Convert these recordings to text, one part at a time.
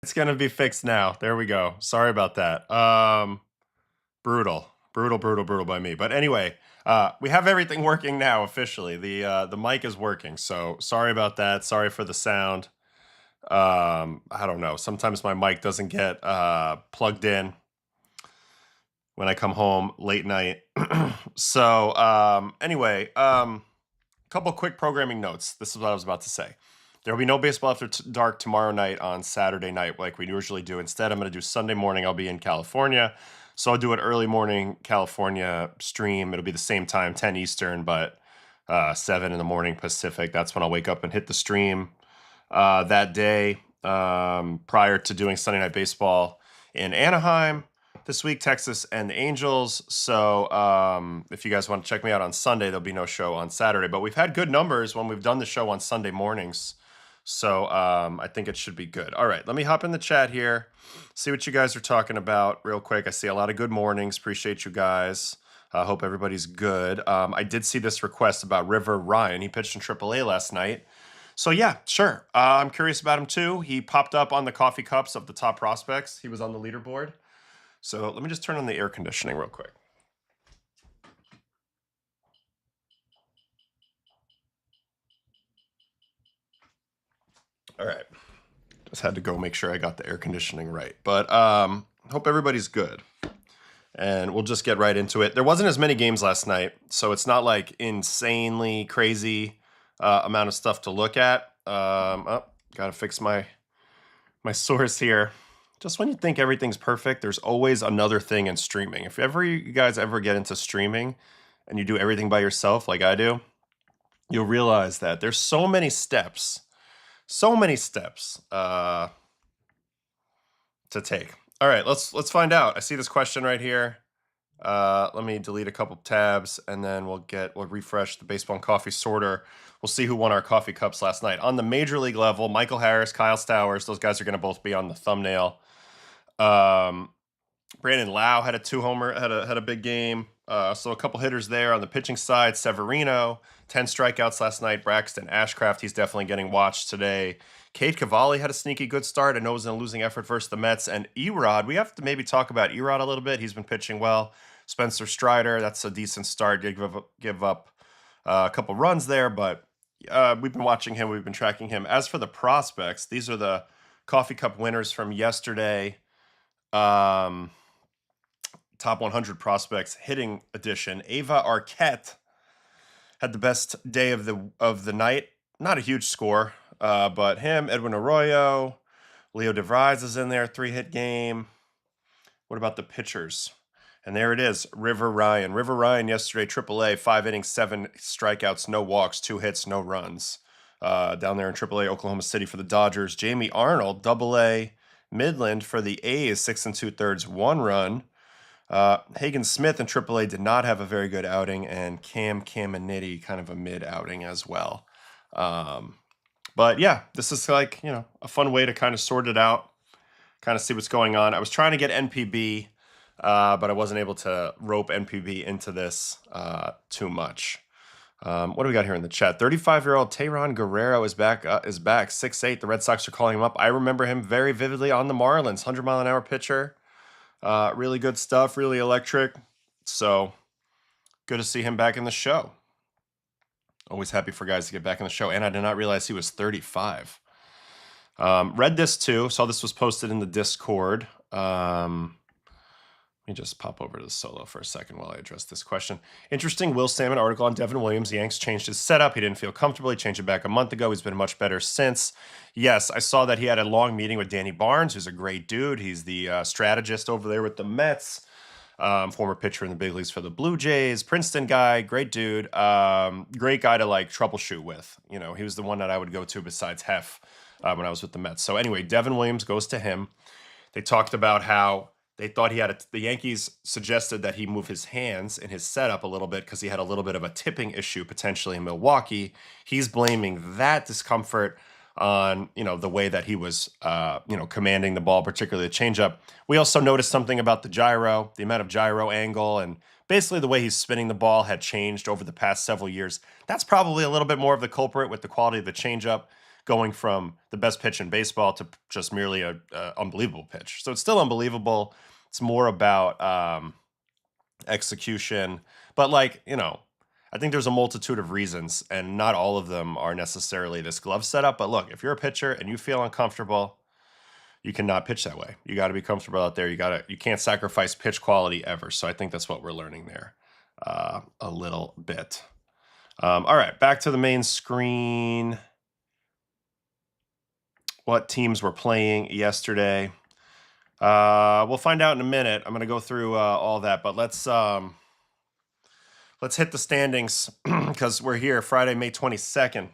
It's gonna be fixed now. There we go. Sorry about that. Brutal. Brutal, brutal, brutal by me. But anyway, we have everything working now officially. The mic is working. So sorry about that. Sorry for the sound. I don't know. Sometimes my mic doesn't get plugged in when I come home late night. So anyway, couple quick programming notes. This is what I was about to say. There will be no baseball after dark tomorrow night on Saturday night like we usually do. Instead, I'm going to do Sunday morning. I'll be in California. So I'll do an early morning California stream. It'll be the same time, 10 Eastern, but 7 in the morning Pacific. That's when I'll wake up and hit the stream that day prior to doing Sunday Night Baseball in Anaheim this week, Texas and the Angels. So if you guys want to check me out on Sunday, there'll be no show on Saturday. But we've had good numbers when we've done the show on Sunday mornings. So I think it should be good. All right, let me hop in the chat here, see what you guys are talking about real quick. I see a lot of good mornings. Appreciate you guys. I hope everybody's good. I did see this request about River Ryan. He pitched in AAA last night. So yeah, sure. I'm curious about him too. He popped up on the coffee cups of the top prospects. He was on the leaderboard. So let me just turn on the air conditioning real quick. All right. Just had to go make sure I got the air conditioning right. But hope everybody's good. And we'll just get right into it. There wasn't as many games last night, so it's not like insanely crazy amount of stuff to look at. Got to fix my source here. Just when you think everything's perfect, there's always another thing in streaming. If ever you guys ever get into streaming and you do everything by yourself like I do, you'll realize that there's so many steps to take. All right, let's find out. I see this question right here. Let me delete a couple tabs and then we'll refresh the baseball and coffee sorter. We'll see who won our coffee cups last night. On the major league level, Michael Harris, Kyle Stowers, those guys are going to both be on the thumbnail. Brandon Lau had a 2-homer, had a big game. So a couple hitters there on the pitching side. Severino, 10 strikeouts last night. Braxton, Ashcraft, he's definitely getting watched today. Cade Cavalli had a sneaky good start. I know it was in a losing effort versus the Mets. And Erod, we have to maybe talk about Erod a little bit. He's been pitching well. Spencer Strider, that's a decent start. Did give up a couple runs there, but we've been watching him. We've been tracking him. As for the prospects, these are the Coffee Cup winners from yesterday. Top 100 prospects hitting edition. Ava Arquette had the best day of the night. Not a huge score, but him, Edwin Arroyo, Leo DeVries is in there, 3-hit game. What about the pitchers? And there it is, River Ryan. River Ryan yesterday, AAA, 5 innings, 7 strikeouts, no walks, 2 hits, no runs. Down there in AAA, Oklahoma City for the Dodgers. Jamie Arnold, AA, Midland for the A's, 6 2/3, 1 run. Hagen Smith in AAA did not have a very good outing, and Cam Caminiti kind of a mid outing as well. But yeah, this is like, a fun way to kind of sort it out, kind of see what's going on. I was trying to get NPB, but I wasn't able to rope NPB into this too much. What do we got here in the chat? 35-year-old Tayron Guerrero is back. 6'8". The Red Sox are calling him up. I remember him very vividly on the Marlins. 100-mile-an-hour pitcher. Really good stuff. Really electric. So good to see him back in the show. Always happy for guys to get back in the show. And I did not realize he was 35. Read this too. Saw this was posted in the Discord. Let me just pop over to the solo for a second while I address this question. Interesting Will Salmon article on Devin Williams. The Yanks changed his setup. He didn't feel comfortable. He changed it back a month ago. He's been much better since. Yes, I saw that he had a long meeting with Danny Barnes, who's a great dude. He's the strategist over there with the Mets. Former pitcher in the big leagues for the Blue Jays. Princeton guy, great dude. Great guy to troubleshoot with. He was the one that I would go to besides Hef when I was with the Mets. So anyway, Devin Williams goes to him. They talked about how they thought the Yankees suggested that he move his hands in his setup a little bit because he had a little bit of a tipping issue potentially in Milwaukee. He's blaming that discomfort on, the way that he was, commanding the ball, particularly the changeup. We also noticed something about the gyro, the amount of gyro angle, and basically the way he's spinning the ball had changed over the past several years. That's probably a little bit more of the culprit with the quality of the changeup going from the best pitch in baseball to just merely a unbelievable pitch. So it's still unbelievable. It's more about execution, but like, I think there's a multitude of reasons, and not all of them are necessarily this glove setup. But look, if you're a pitcher and you feel uncomfortable, you cannot pitch that way. You got to be comfortable out there. You can't sacrifice pitch quality ever. So I think that's what we're learning there a little bit. All right, back to the main screen. What teams were playing yesterday? We'll find out in a minute. I'm going to go through all that, but let's hit the standings because we're here Friday, May 22nd.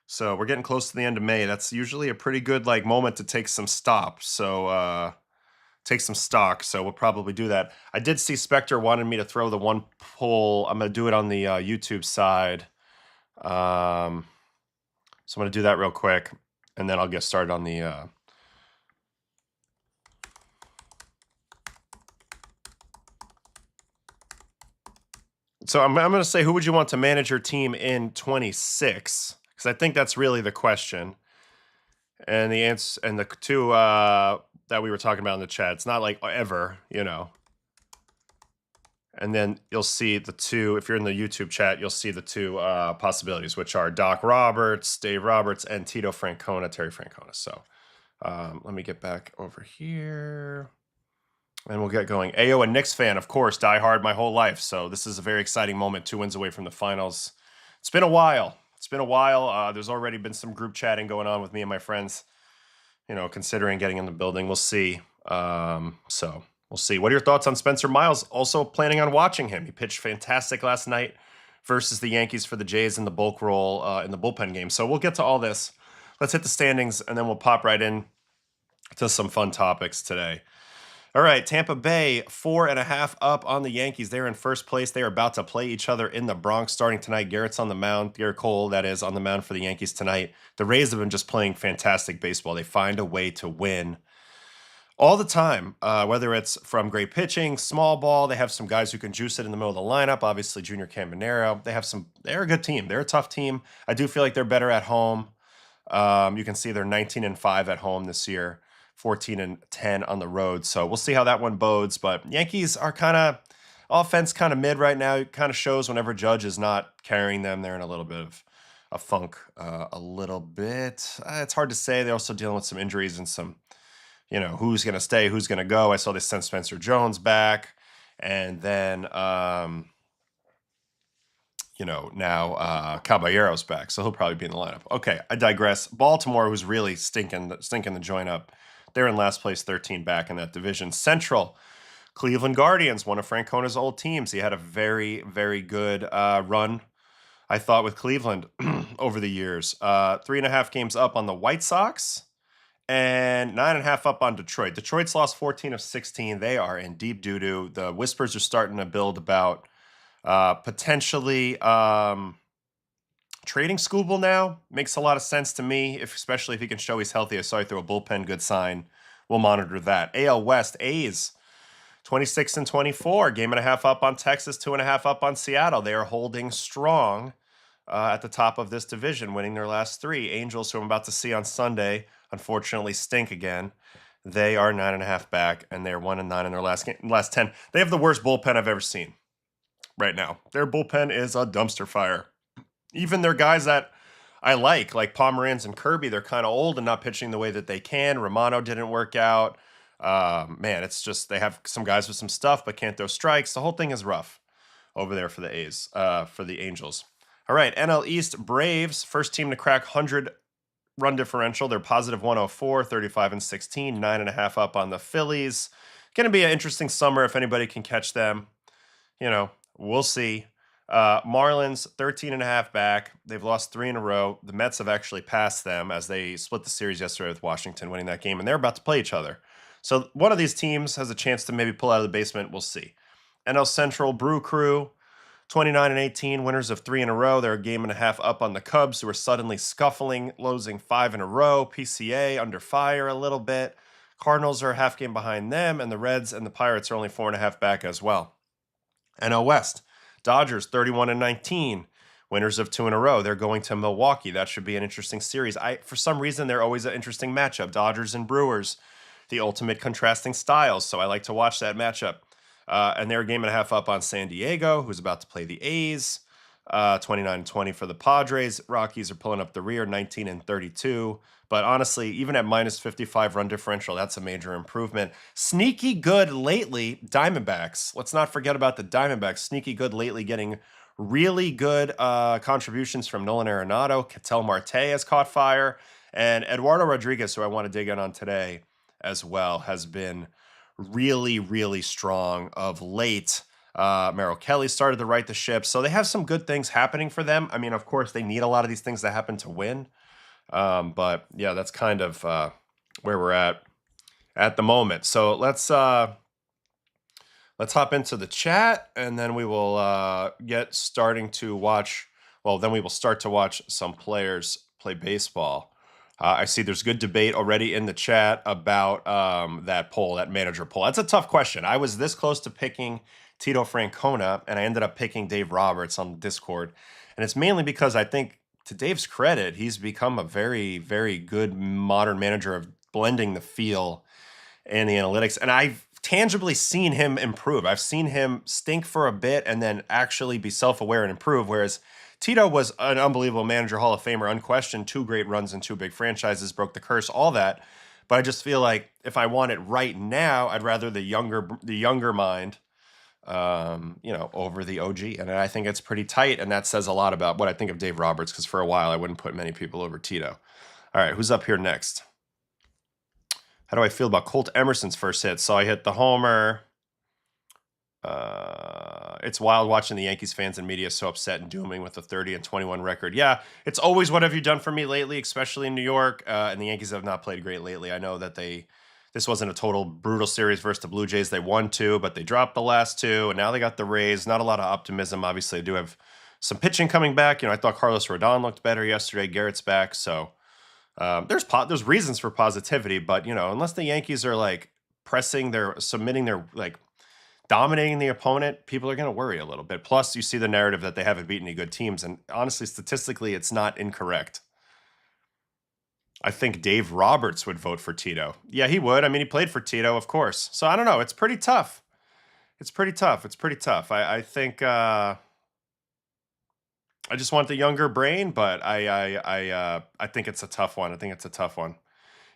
So we're getting close to the end of May. That's usually a pretty good moment to take some stock. So we'll probably do that. I did see Spectre wanted me to throw the one poll. I'm going to do it on the YouTube side. So I'm going to do that real quick, and then I'll get started on the So I'm going to say, who would you want to manage your team in 26? Because I think that's really the question. And the answer, and the two that we were talking about in the chat, it's not like ever, And then you'll see the two, if you're in the YouTube chat, you'll see the two possibilities, which are Doc Roberts, Dave Roberts, and Tito Francona, Terry Francona. So let me get back over here. And we'll get going. AO, a Knicks fan, of course, die hard my whole life. So this is a very exciting moment. 2 wins away from the finals. It's been a while. There's already been some group chatting going on with me and my friends, considering getting in the building. We'll see. So we'll see. What are your thoughts on Spencer Miles? Also planning on watching him. He pitched fantastic last night versus the Yankees for the Jays in the bulk role in the bullpen game. So we'll get to all this. Let's hit the standings, and then we'll pop right in to some fun topics today. All right, Tampa Bay, 4.5 up on the Yankees. They're in first place. They are about to play each other in the Bronx starting tonight. Garrett's on the mound. Garrett Cole, that is, on the mound for the Yankees tonight. The Rays have been just playing fantastic baseball. They find a way to win all the time, whether it's from great pitching, small ball. They have some guys who can juice it in the middle of the lineup. Obviously, Junior Caminero. They're a good team. They're a tough team. I do feel like they're better at home. You can see they're 19-5 at home this year. 14-10 on the road. So we'll see how that one bodes. But Yankees are offense kind of mid right now. It kind of shows whenever Judge is not carrying them. They're in a little bit of a funk a little bit. It's hard to say. They're also dealing with some injuries and some, who's going to stay, who's going to go. I saw they sent Spencer Jones back. And then, now Caballero's back. So he'll probably be in the lineup. Okay, I digress. Baltimore, who's really stinking the joint up. They're in last place, 13 back in that division. Central, Cleveland Guardians, one of Francona's old teams. He had a very, very good run, I thought, with Cleveland over the years. 3.5 games up on the White Sox and 9.5 up on Detroit. Detroit's lost 14 of 16. They are in deep doo-doo. The whispers are starting to build about potentially trading Skubal now. Makes a lot of sense to me, especially if he can show he's healthy. I saw he threw a bullpen, good sign. We'll monitor that. AL West, A's, 26-24. Game and a half up on Texas, 2.5 up on Seattle. They are holding strong at the top of this division, winning their last 3. Angels, who I'm about to see on Sunday, unfortunately stink again. They are 9.5 back, and they're 1-9 in their last 10. They have the worst bullpen I've ever seen right now. Their bullpen is a dumpster fire. Even their guys that I like Pomeranz and Kirby, they're kind of old and not pitching the way that they can. Romano didn't work out. It's just they have some guys with some stuff but can't throw strikes. The whole thing is rough over there for the A's, for the Angels. All right, NL East, Braves, first team to crack 100 run differential. They're positive 104, 35-16, 9.5 up on the Phillies. Going to be an interesting summer if anybody can catch them. We'll see. Marlins, 13.5 back. They've lost 3 in a row. The Mets have actually passed them as they split the series yesterday with Washington, winning that game, and they're about to play each other. So one of these teams has a chance to maybe pull out of the basement. We'll see. NL Central, Brew Crew, 29-18, winners of 3 in a row. They're a game and a half up on the Cubs, who are suddenly scuffling, losing 5 in a row. PCA under fire a little bit. Cardinals are a half game behind them, and the Reds and the Pirates are only 4.5 back as well. NL West, Dodgers, 31-19, Winners of 2 in a row. They're going to Milwaukee. That should be an interesting series. For some reason, they're always an interesting matchup. Dodgers and Brewers, the ultimate contrasting styles. So I like to watch that matchup. And they're a game and a half up on San Diego, who's about to play the A's. 29-20 for the Padres. Rockies are pulling up the rear, 19-32. But honestly, even at minus 55 run differential, that's a major improvement. Sneaky good lately, Diamondbacks. Let's not forget about the Diamondbacks. Sneaky good lately, getting really good contributions from Nolan Arenado. Ketel Marte has caught fire. And Eduardo Rodriguez, who I want to dig in on today as well, has been really, really strong of late. Merrill Kelly started to right the ship. So they have some good things happening for them. I mean, of course, they need a lot of these things to happen to win. But yeah, that's kind of where we're at the moment. So let's hop into the chat, and then we will then we will start to watch some players play baseball. I see there's good debate already in the chat about that poll, that manager poll. That's a tough question. I was this close to picking Tito Francona, and I ended up picking Dave Roberts on Discord. And it's mainly because I think, to Dave's credit, he's become a very, very good modern manager of blending the feel and the analytics. And I've tangibly seen him improve. I've seen him stink for a bit and then actually be self-aware and improve, whereas Tito was an unbelievable manager, Hall of Famer, unquestioned, 2 great runs in 2 big franchises, broke the curse, all that. But I just feel like if I want it right now, I'd rather the younger mind, over the OG. And I think it's pretty tight, and that says a lot about what I think of Dave Roberts, because for a while I wouldn't put many people over Tito. All right, who's up here next? How do I feel about Colt Emerson's first hit? So I hit the homer. It's wild watching the Yankees fans and media so upset and dooming with a 30-21 record. Yeah, it's always what have you done for me lately, especially in New York. And the Yankees have not played great lately. I know that this wasn't a total brutal series versus the Blue Jays. They won 2, but they dropped the last 2, and now they got the Rays. Not a lot of optimism. Obviously, they do have some pitching coming back. I thought Carlos Rodon looked better yesterday. Garrett's back, so there's reasons for positivity. But unless the Yankees are dominating the opponent, people are going to worry a little bit. Plus, you see the narrative that they haven't beaten any good teams, and honestly, statistically, it's not incorrect. I think Dave Roberts would vote for Tito. Yeah, he would. I mean, he played for Tito, of course. So I don't know. It's pretty tough. I think I just want the younger brain, but I think it's a tough one.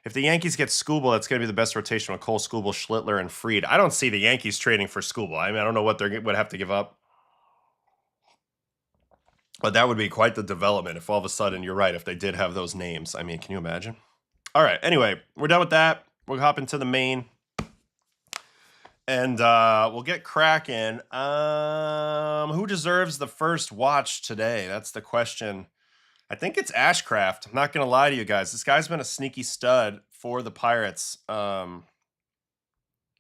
If the Yankees get Skubal, that's going to be the best rotation with Cole, Skubal, Schlittler, and Fried. I don't see the Yankees trading for Skubal. I mean, I don't know what they would have to give up. But that would be quite the development if all of a sudden, you're right, if they did have those names. I mean, can you imagine? All right, anyway, we're done with that. We'll hop into the main. And we'll get cracking. Who deserves the first watch today? That's the question. I think it's Ashcraft. I'm not going to lie to you guys. This guy's been a sneaky stud for the Pirates.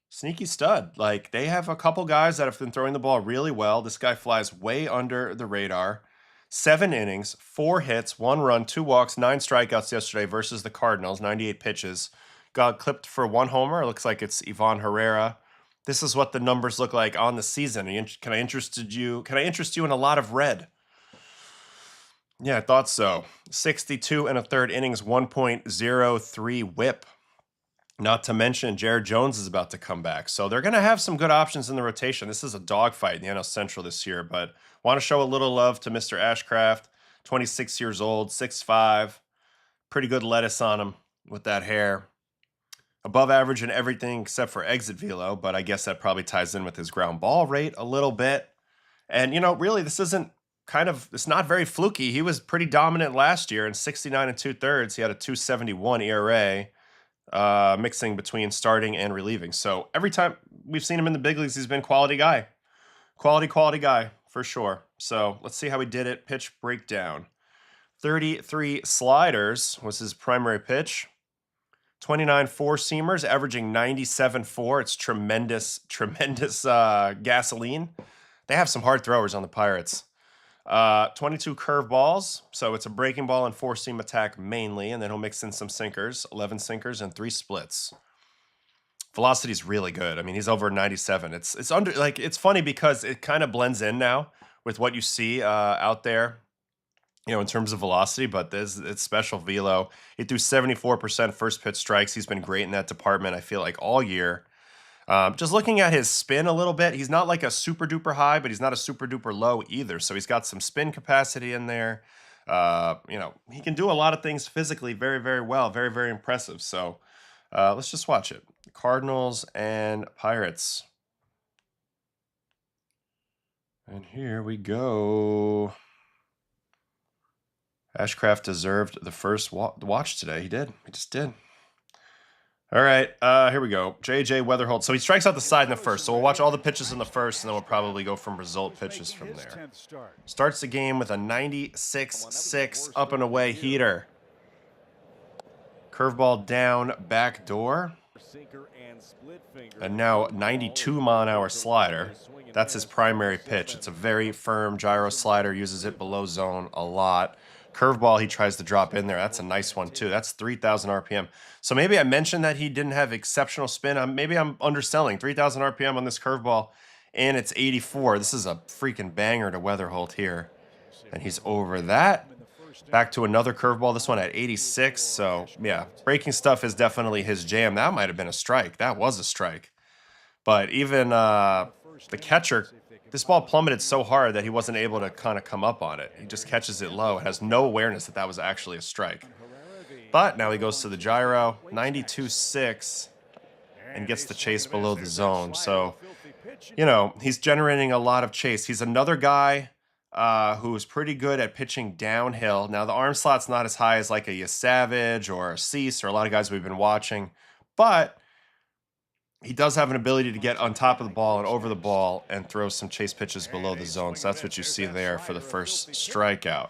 Sneaky stud. Like, they have a couple guys that have been throwing the ball really well. This guy flies way under the radar. 7 innings, 4 hits, 1 run, 2 walks, 9 strikeouts yesterday versus the Cardinals, 98 pitches. Got clipped for 1 homer. It looks like it's Ivan Herrera. This is what the numbers look like on the season. Can I interest you in a lot of red? Yeah, I thought so. 62 and a third innings, 1.03 whip. Not to mention Jared Jones is about to come back. So they're going to have some good options in the rotation. This is a dogfight in the NL Central this year, but want to show a little love to Mr. Ashcraft, 26 years old, 6'5", pretty good lettuce on him with that hair. Above average in everything except for exit velo, but I guess that probably ties in with his ground ball rate a little bit. And, really, it's not very fluky. He was pretty dominant last year in 69 and 2/3. He had a 2.71 ERA, mixing between starting and relieving. So every time we've seen him in the big leagues, he's been quality guy. Quality guy, for sure. So let's see how he did it. Pitch breakdown. 33 sliders was his primary pitch. 29 four-seamers, averaging 97.4. It's tremendous gasoline. They have some hard throwers on the Pirates. 22 curveballs, so it's a breaking ball and four-seam attack mainly, and then he'll mix in some sinkers, 11 sinkers and 3 splits. Velocity is really good. I mean, he's over 97. It's funny because it kind of blends in now with what you see out there in terms of velocity, but this it's special velo. He threw 74% first pitch strikes. He's been great in that department, I feel like, all year. Just looking at his spin a little bit, he's not like a super duper high, but he's not a super duper low either. So he's got some spin capacity in there. He can do a lot of things physically very, very well. Very, very impressive. So let's just watch it. Cardinals and Pirates. And here we go. Ashcraft deserved the first watch today. He did. He just did. All right, here we go. J.J. Weatherholt. So he strikes out the side in the first. So we'll watch all the pitches in the first, and then we'll probably go from result pitches from there. Starts the game with a 96-6 up and away heater. Curveball down, back door. And now 92-mile-an-hour slider. That's his primary pitch. It's a very firm gyro slider. Uses it below zone a lot. Curveball he tries to drop in there. That's a nice one, too. That's 3,000 RPM. So maybe I mentioned that he didn't have exceptional spin. Maybe I'm underselling. 3,000 RPM on this curveball, and it's 84. This is a freaking banger to Weatherholt here. And he's over that. Back to another curveball, this one at 86. So, yeah, breaking stuff is definitely his jam. That might have been a strike. That was a strike. But even the catcher, this ball plummeted so hard that he wasn't able to kind of come up on it. He just catches it low and has no awareness that that was actually a strike. But now he goes to the gyro, 92-6, and gets the chase below the zone. So, he's generating a lot of chase. He's another guy who's pretty good at pitching downhill. Now, the arm slot's not as high as like a Savage or a Cease or a lot of guys we've been watching, but he does have an ability to get on top of the ball and over the ball and throw some chase pitches below the zone. So that's what you see there for the first strikeout.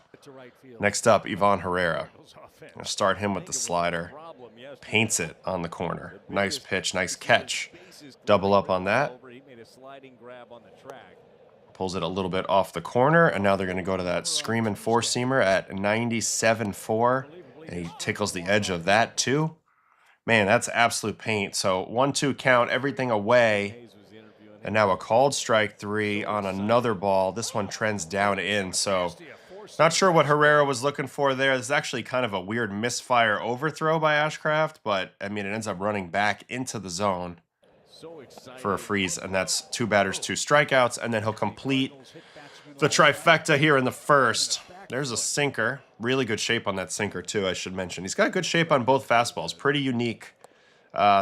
Next up, Ivan Herrera. I'll start him with the slider. Paints it on the corner. Nice pitch, nice catch. Double up on that. Pulls it a little bit off the corner, and now they're going to go to that screaming four-seamer at 97.4, and he tickles the edge of that too. Man, that's absolute paint. So 1-2 count, everything away. And now a called strike 3 on another ball. This one trends down in. So not sure what Herrera was looking for there. This is actually kind of a weird misfire overthrow by Ashcraft, but I mean, it ends up running back into the zone for a freeze. And that's 2 batters, 2 strikeouts. And then he'll complete the trifecta here in the first. There's a sinker. Really good shape on that sinker, too, I should mention. He's got good shape on both fastballs. Pretty unique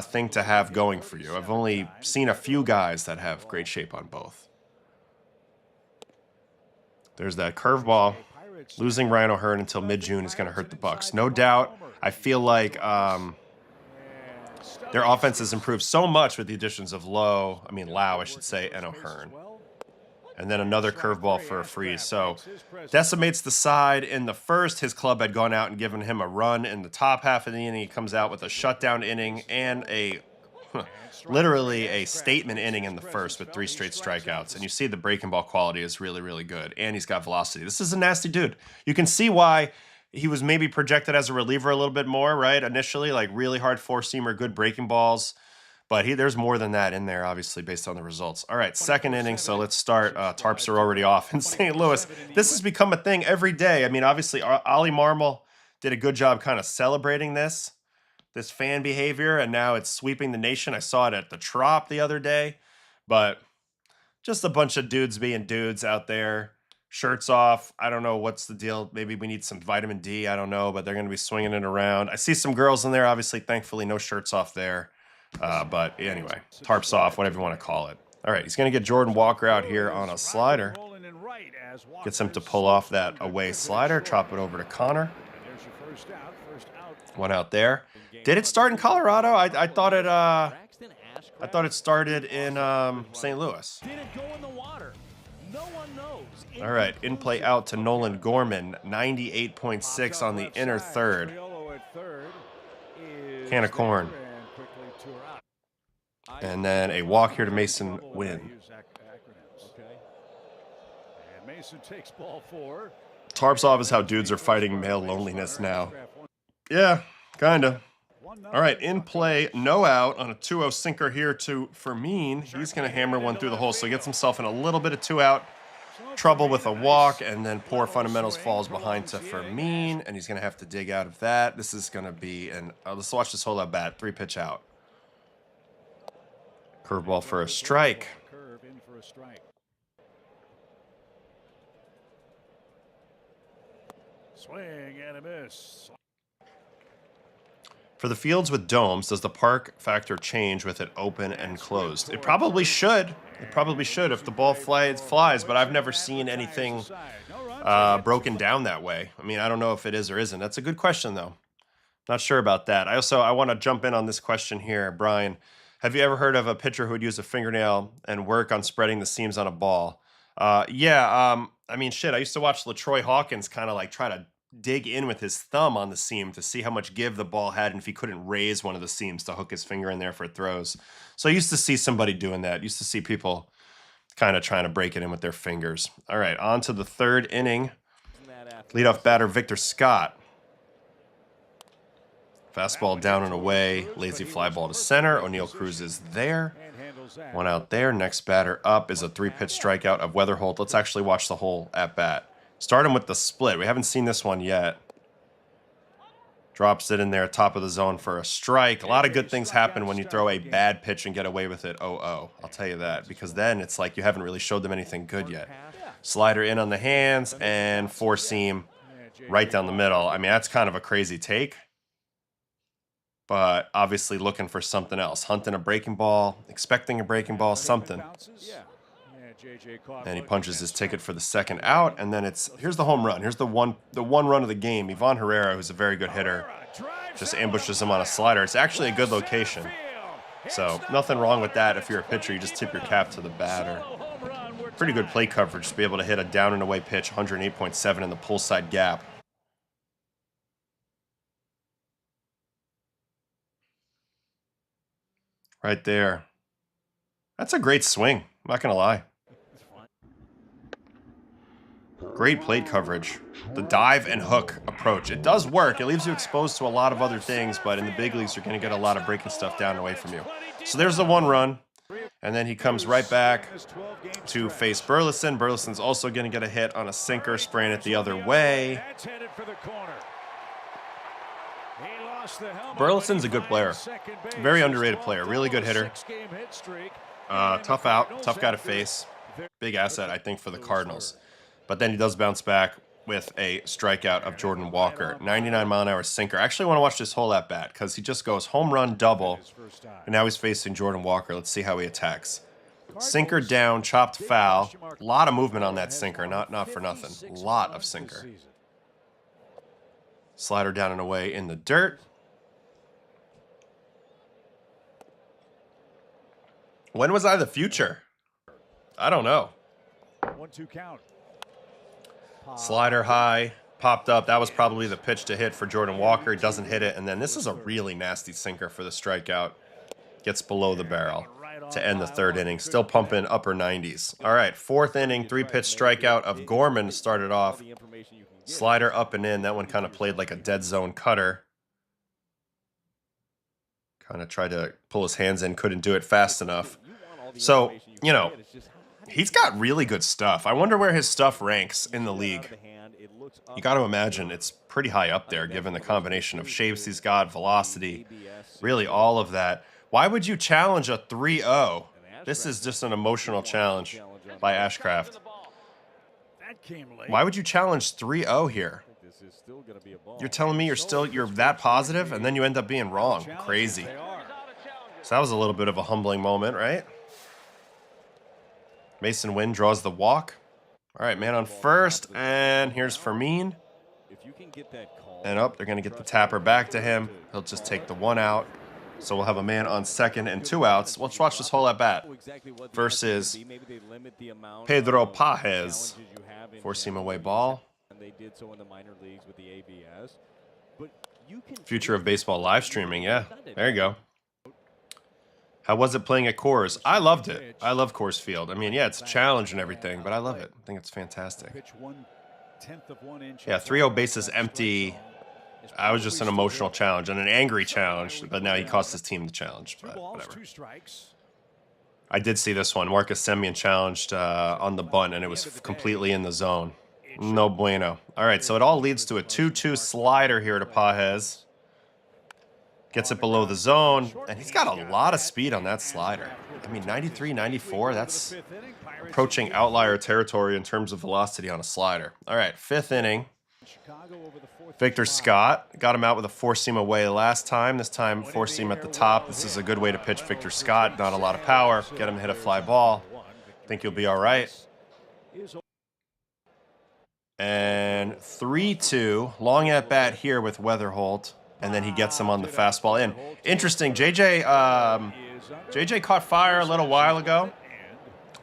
thing to have going for you. I've only seen a few guys that have great shape on both. There's that curveball. Losing Rhino Hearn until mid-June is going to hurt the Bucks. No doubt. I feel like their offense has improved so much with the additions of Lau, I should say, and O'Hearn. And then another curveball for a freeze. So decimates the side in the first. His club had gone out and given him a run in the top half of the inning. He comes out with a shutdown inning and literally a statement inning in the first with 3 straight strikeouts. And you see the breaking ball quality is really, really good. And he's got velocity. This is a nasty dude. You can see why he was maybe projected as a reliever a little bit more, right? Initially, like really hard four-seamer, good breaking balls. But there's more than that in there, obviously, based on the results. All right, second inning, so let's start. Tarps are already off in St. Louis. This has become a thing every day. I mean, obviously, Ollie Marmol did a good job kind of celebrating this fan behavior, and now it's sweeping the nation. I saw it at the Trop the other day. But just a bunch of dudes being dudes out there, shirts off. I don't know what's the deal. Maybe we need some vitamin D. I don't know, but they're going to be swinging it around. I see some girls in there, obviously, thankfully, no shirts off there. But anyway, tarps off, whatever you want to call it. All right, he's going to get Jordan Walker out here on a slider. Gets him to pull off that away slider, chop it over to Connor. One out there. Did it start in Colorado? I thought it started in St. Louis. All right, in play out to Nolan Gorman, 98.6 on the inner third. Can of corn. And then a walk here to Mason Wynn. Tarps off is how dudes are fighting male loneliness now. Yeah, kind of. All right, in play, no out on a 2-0 sinker here to Fermin. He's going to hammer one through the hole, so he gets himself in a little bit of 2 out. trouble with a walk, and then poor fundamentals falls behind to Fermin, and he's going to have to dig out of that. This is going to be an let's watch this whole at bat. 3-pitch out. Curveball for a strike. Swing and a miss. For the fields with domes, does the park factor change with it open and closed? It probably should. It probably should if the ball flies, but I've never seen anything broken down that way. I mean, I don't know if it is or isn't. That's a good question, though. Not sure about that. I want to jump in on this question here. Brian, have you ever heard of a pitcher who would use a fingernail and work on spreading the seams on a ball? Yeah. I mean, shit, I used to watch LaTroy Hawkins kind of like try to dig in with his thumb on the seam to see how much give the ball had and if he couldn't raise one of the seams to hook his finger in there for throws. So I used to see somebody doing that. Used to see people kind of trying to break it in with their fingers. All right, on to the third inning. Leadoff batter Victor Scott. Fastball down and away. Lazy fly ball to center. O'Neill Cruz is there. One out there. Next batter up is a 3-pitch strikeout of Weatherholt. Let's actually watch the whole at-bat. Start him with the split. We haven't seen this one yet. Drops it in there, top of the zone for a strike. A lot of good things happen when you throw a bad pitch and get away with it 0-0. I'll tell you that, because then it's like you haven't really showed them anything good yet. Slider in on the hands and 4-seam right down the middle. I mean, that's kind of a crazy take, but obviously looking for something else. Hunting a breaking ball, expecting a breaking ball, something. And he punches his ticket for the second out, and then here's the home run. Here's the one run of the game. Ivan Herrera, who's a very good hitter, just ambushes him on a slider. It's actually a good location. So nothing wrong with that. If you're a pitcher, you just tip your cap to the batter. Pretty good plate coverage to be able to hit a down and away pitch, 108.7 in the pull side gap. Right there. That's a great swing. I'm not going to lie. Great plate coverage. The dive and hook approach. It does work. It leaves you exposed to a lot of other things, but in the big leagues, you're going to get a lot of breaking stuff down and away from you. So there's the one run, and then he comes right back to face Burleson. Burleson's also going to get a hit on a sinker, spraying it the other way. Burleson's a good player. Very underrated player. Really good hitter. Tough out. Tough guy to face. Big asset, I think, for the Cardinals. But then he does bounce back with a strikeout of Jordan Walker. 99-mile-an-hour sinker. I actually want to watch this whole at-bat because he just goes home run, double, and now he's facing Jordan Walker. Let's see how he attacks. Sinker down, chopped foul. A lot of movement on that sinker, not for nothing. A lot of sinker. Slider down and away in the dirt. When was I the future? I don't know. 1-2 count. Slider high, popped up. That was probably the pitch to hit for Jordan Walker. He doesn't hit it, and then this is a really nasty sinker for the strikeout. Gets below the barrel to end the third inning. Still pumping upper 90s. All right, fourth inning, 3-pitch strikeout of Gorman started off. Slider up and in. That one kind of played like a dead zone cutter. Kind of tried to pull his hands in, couldn't do it fast enough. So, you know, he's got really good stuff. I wonder where his stuff ranks in the league. You got to imagine it's pretty high up there, given the combination of shapes he's got, velocity, really all of that. Why would you challenge a 3-0? This is just an emotional challenge by Ashcraft. Why would you challenge 3-0 here? You're telling me you're that positive, and then you end up being wrong. Crazy. So that was a little bit of a humbling moment, right? Mason Wynn draws the walk. All right, man on first, and here's Fermin. And up, they're going to get the tapper back to him. He'll just take the one out. So we'll have a man on second and 2 outs. Let's watch this whole at-bat versus Pedro Pajes. 4-seam away ball. Future of baseball live streaming, yeah. There you go. How was it playing at Coors? I loved it. I love Coors Field. I mean, yeah, it's a challenge and everything, but I love it. I think it's fantastic. Yeah, 3-0 bases empty. I was just an emotional challenge and an angry challenge, but now he cost his team the challenge. But whatever. I did see this one. Marcus Semien challenged on the bunt, and it was completely in the zone. No bueno. All right, so it all leads to a 2-2 slider here to Pages. Gets it below the zone, and he's got a lot of speed on that slider. I mean, 93, 94, that's approaching outlier territory in terms of velocity on a slider. All right, 5th inning. Victor Scott got him out with a four-seam away last time. This time, four-seam at the top. This is a good way to pitch Victor Scott. Not a lot of power. Get him to hit a fly ball. Think he'll be all right. And 3-2. Long at bat here with Weatherholt. And then he gets him on the fastball in. Interesting. JJ caught fire a little while ago.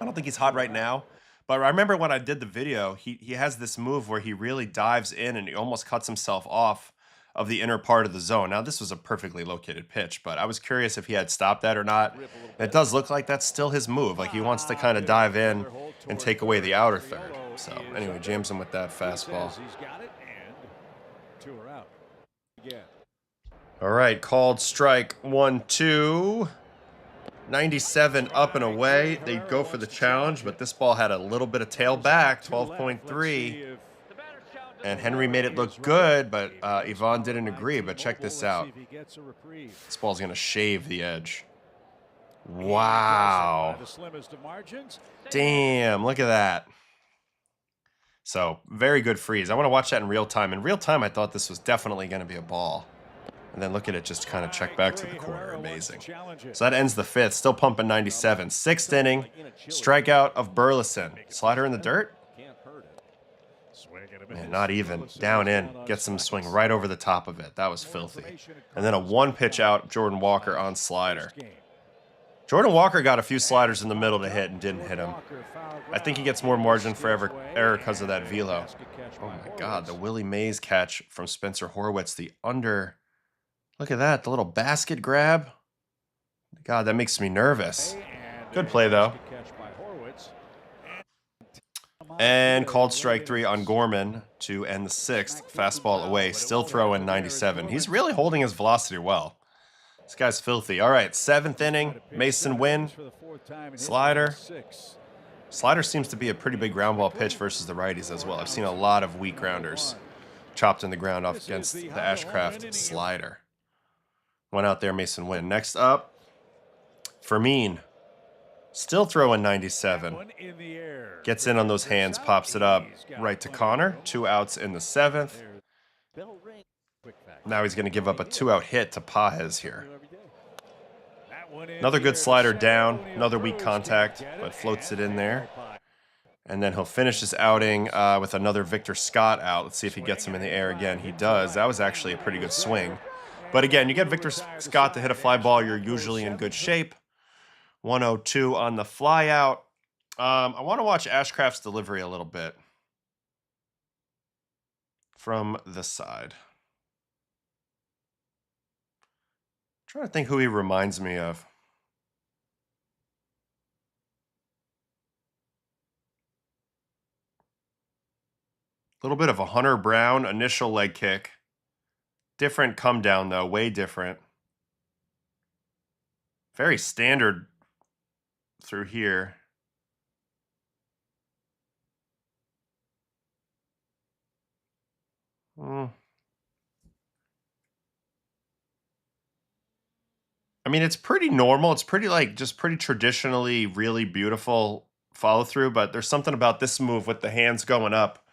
I don't think he's hot right now. But I remember when I did the video, he has this move where he really dives in and he almost cuts himself off of the inner part of the zone. Now, this was a perfectly located pitch, but I was curious if he had stopped that or not. It does look like that's still his move. Like he wants to kind of dive in and take away the outer third. So anyway, jams him with that fastball. All right, called strike 1-2. 97 up and away. They go for the challenge, but this ball had a little bit of tail back, 12.3. And Henry made it look good, but Yvonne didn't agree. But check this out. This ball's going to shave the edge. Wow. Damn, look at that. So, very good freeze. I want to watch that in real time. In real time, I thought this was definitely going to be a ball. And then look at it just kind of check back to the corner. Amazing. So that ends the 5th. Still pumping 97. 6th inning. Strikeout of Burleson. Slider in the dirt? Man, not even. Down in. Gets him to swing right over the top of it. That was filthy. And then a 1-pitch out, Jordan Walker on slider. Jordan Walker got a few sliders in the middle to hit and didn't hit him. I think he gets more margin for error because of that velo. Oh my God, the Willie Mays catch from Spencer Horwitz. The under... Look at that, the little basket grab. God, that makes me nervous. Good play, though. And called strike 3 on Gorman to end the 6th. Fastball away, still throwing 97. He's really holding his velocity well. This guy's filthy. All right, 7th inning, Mason Wynn. Slider. Slider seems to be a pretty big ground ball pitch versus the righties as well. I've seen a lot of weak grounders chopped in the ground off against the Ashcraft slider. Went out there, Mason Wynn. Next up, Fermin. Still throwing 97. Gets in on those hands, pops it up right to Connor. 2 outs in the 7th. Now he's going to give up a 2-out hit to Pages here. Another good slider down. Another weak contact, but floats it in there. And then he'll finish his outing with another Victor Scott out. Let's see if he gets him in the air again. He does. That was actually a pretty good swing. But again, you get Victor Scott to hit a fly ball, you're usually in good shape. 102 on the fly out. I want to watch Ashcraft's delivery a little bit from the side. I'm trying to think who he reminds me of. A little bit of a Hunter Brown initial leg kick. Different come down, though. Way different. Very standard through here. I mean, it's pretty normal. It's pretty, just pretty traditionally really beautiful follow through, but there's something about this move with the hands going up.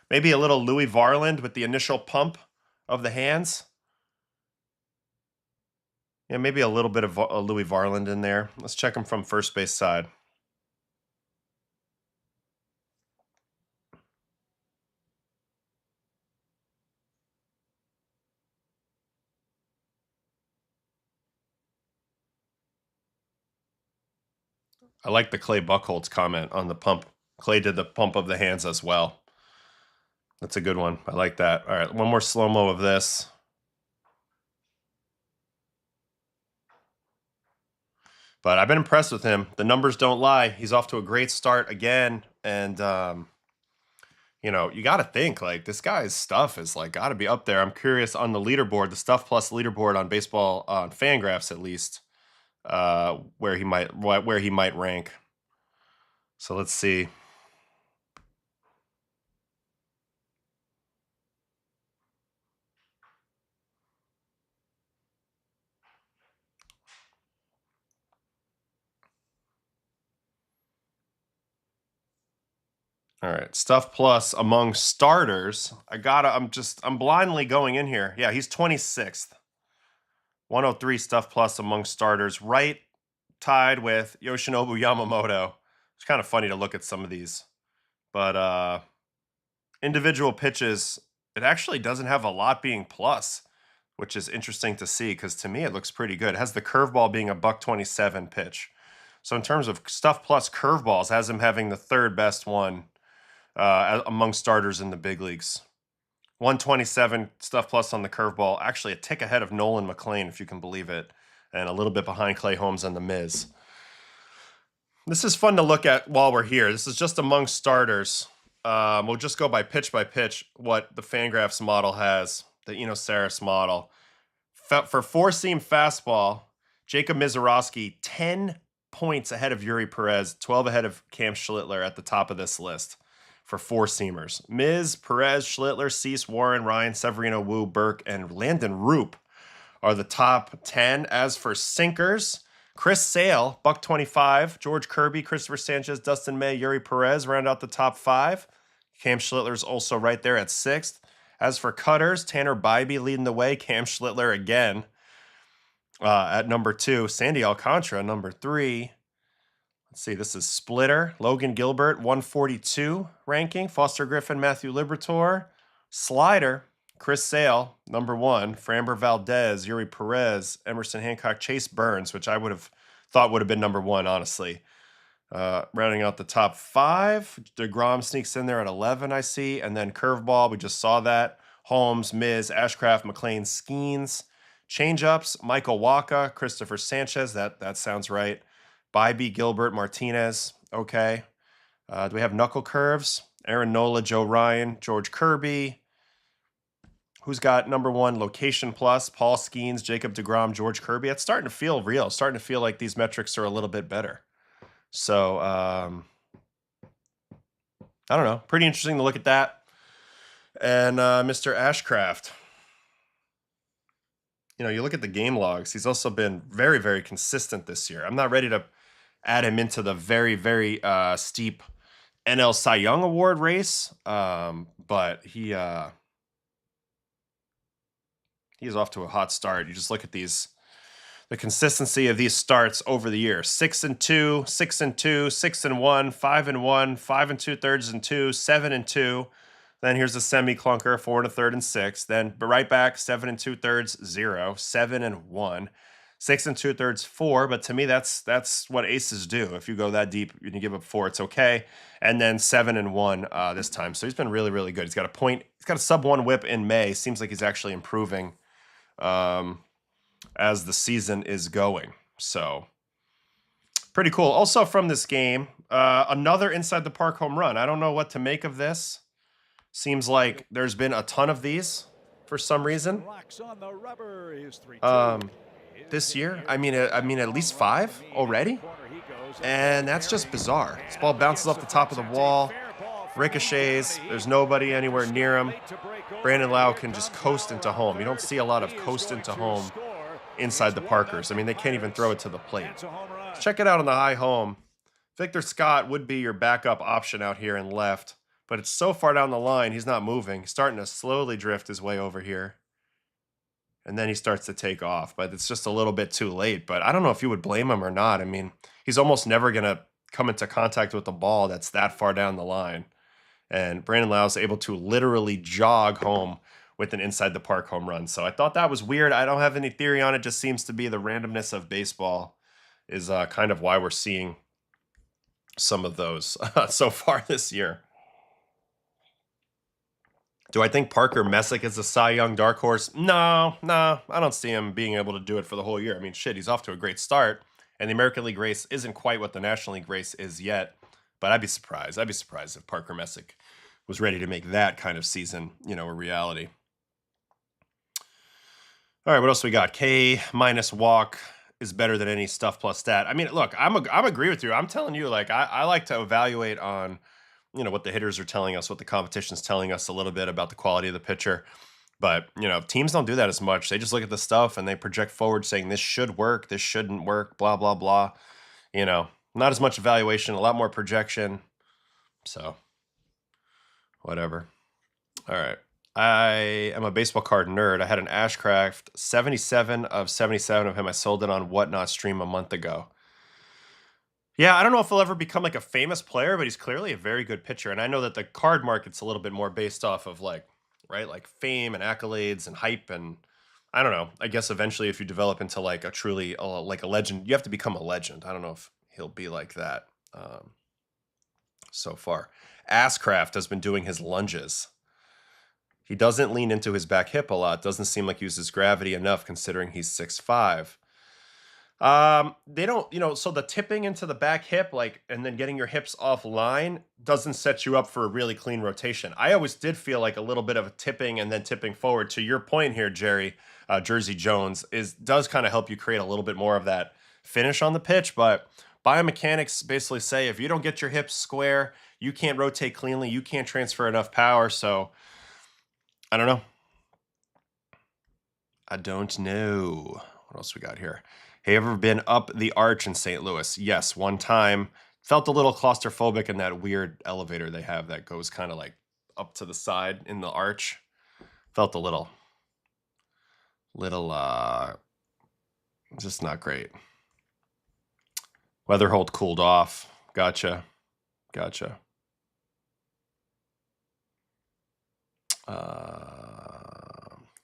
Maybe a little Louis Varland with the initial pump of the hands. Yeah, maybe a little bit of Louis Varland in there. Let's check him from first base side. I like the Clay Buchholz comment on the pump. Clay did the pump of the hands as well. That's a good one. I like that. All right, one more slow-mo of this. But I've been impressed with him. The numbers don't lie. He's off to a great start again. And, you know, you got to think, this guy's stuff is, got to be up there. I'm curious on the leaderboard, the Stuff Plus leaderboard on baseball, on Fangraphs at least. where he might rank. So let's see. All right, Stuff Plus among starters. I'm blindly going in here. Yeah, he's 26th. 103 Stuff Plus among starters, right tied with Yoshinobu Yamamoto. It's kind of funny to look at some of these. But individual pitches, it actually doesn't have a lot being plus, which is interesting to see because to me it looks pretty good. It has the curveball being a $127 pitch. So in terms of Stuff Plus curveballs, has him having the third best one among starters in the big leagues. 127 Stuff Plus on the curveball, actually a tick ahead of Nolan McLean, if you can believe it, and a little bit behind Clay Holmes and The Miz. This is fun to look at while we're here. This is just among starters. We'll just go by pitch what the Fangraphs model has, the Eno Saris model. For four-seam fastball, Jacob Mizorowski, 10 points ahead of Yuri Perez, 12 ahead of Cam Schlittler at the top of this list for four-seamers. Miz, Perez, Schlittler, Cease, Warren, Ryan, Severino, Wu, Burke, and Landon Roop are the top 10. As for sinkers, Chris Sale, $125, George Kirby, Christopher Sanchez, Dustin May, Yuri Perez round out the top 5. Cam Schlittler's also right there at 6th. As for cutters, Tanner Bybee leading the way, Cam Schlittler again at number 2, Sandy Alcantara number 3. Let's see, this is Splitter, Logan Gilbert, 142 ranking, Foster Griffin, Matthew Liberatore. Slider, Chris Sale, number 1, Framber Valdez, Yuri Perez, Emerson Hancock, Chase Burns, which I would have thought would have been number 1, honestly. Rounding out the top 5, DeGrom sneaks in there at 11, I see, and then curveball, we just saw that. Holmes, Miz, Ashcraft, McLean, Skeens. Changeups, Michael Waka, Christopher Sanchez, that sounds right. Bybee, Gilbert, Martinez, okay. Do we have knuckle curves? Aaron Nola, Joe Ryan, George Kirby. Who's got number 1 location plus? Paul Skeens, Jacob DeGrom, George Kirby. It's starting to feel real. Starting to feel like these metrics are a little bit better. So, I don't know. Pretty interesting to look at that. And Mr. Ashcraft. You look at the game logs. He's also been very, very consistent this year. I'm not ready to add him into the very, very steep NL Cy Young Award race, but he is off to a hot start. You just look at the consistency of these starts over the year: 6-2, 6-2, 6-1, 5-1, 5 2/3 and 2, 7-2. Then here's a semi-clunker, 4 1/3 and 6. Then right back, 7 2/3, 0, 7-1, 6 2/3, 4. But to me, that's what aces do. If you go that deep and you give up 4, it's okay. And then 7-1 this time. So he's been really, really good. He's got a sub-1 whip in May. Seems like he's actually improving as the season is going. So pretty cool. Also from this game, another inside the park home run. I don't know what to make of this. Seems like there's been a ton of these for some reason. This year, I mean, at least 5 already, and that's just bizarre. This ball bounces off the top of the wall, ricochets. There's nobody anywhere near him. Brandon Lau can just coast into home. You don't see a lot of coast into home inside the Parkers. I mean, they can't even throw it to the plate. Check it out on the high home. Victor Scott would be your backup option out here in left. But it's so far down the line, he's not moving. He's starting to slowly drift his way over here. And then he starts to take off. But it's just a little bit too late. But I don't know if you would blame him or not. I mean, he's almost never going to come into contact with the ball that's that far down the line. And Brandon Lau is able to literally jog home with an inside the park home run. So I thought that was weird. I don't have any theory on it. Just seems to be the randomness of baseball is kind of why we're seeing some of those so far this year. Do I think Parker Messick is a Cy Young dark horse? No, I don't see him being able to do it for the whole year. I mean, shit, he's off to a great start, and the American League race isn't quite what the National League race is yet, but I'd be surprised. I'd be surprised if Parker Messick was ready to make that kind of season, a reality. All right, what else we got? K minus walk is better than any stuff plus stat. I mean, look, I'm agree with you. I'm telling you, like I like to evaluate on what the hitters are telling us, what the competition's telling us a little bit about the quality of the pitcher. But teams don't do that as much. They just look at the stuff and they project forward, saying this should work, this shouldn't work, blah blah blah. Not as much evaluation, a lot more projection. So, whatever. All right. I am a baseball card nerd. I had an Ashcraft 77 of 77 of him. I sold it on Whatnot stream a month ago. Yeah, I don't know if he'll ever become like a famous player, but he's clearly a very good pitcher. And I know that the card market's a little bit more based off of like fame and accolades and hype. And I don't know. I guess eventually if you develop into like a truly like a legend, you have to become a legend. I don't know if he'll be like that so far. Ashcraft has been doing his lunges. He doesn't lean into his back hip a lot. Doesn't seem like he uses gravity enough considering he's 6'5". They don't, so the tipping into the back hip, and then getting your hips offline doesn't set you up for a really clean rotation. I always did feel like a little bit of a tipping and then tipping forward. To your point here, Jerry, Jersey Jones does kind of help you create a little bit more of that finish on the pitch, but biomechanics basically say if you don't get your hips square, you can't rotate cleanly, you can't transfer enough power. So I don't know. I don't know. What else we got here? Hey, ever been up the arch in St. Louis? Yes, one time. Felt a little claustrophobic in that weird elevator they have that goes kind of like up to the side in the arch. Felt a little, just not great. Weather hold cooled off. Gotcha.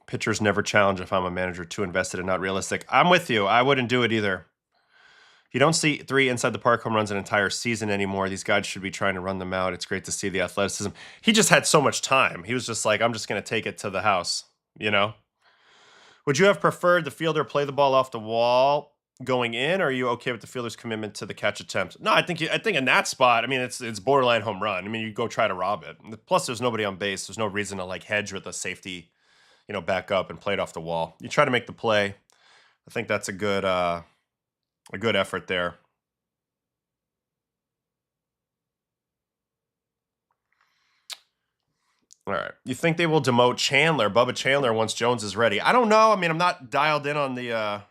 Pitchers never challenge if I'm a manager, too invested and not realistic. I'm with you. I wouldn't do it either. You don't see 3 inside the park home runs an entire season anymore. These guys should be trying to run them out. It's great to see the athleticism. He just had so much time. He was just like, I'm just going to take it to the house, Would you have preferred the fielder play the ball off the wall going in, or are you okay with the fielder's commitment to the catch attempt? No, I think in that spot, I mean, it's borderline home run. I mean, you go try to rob it. Plus, there's nobody on base. There's no reason to hedge with a safety, back up and play it off the wall. You try to make the play. I think that's a good effort there. All right. You think they will demote Chandler, Bubba Chandler, once Jones is ready? I don't know. I mean, I'm not dialed in on the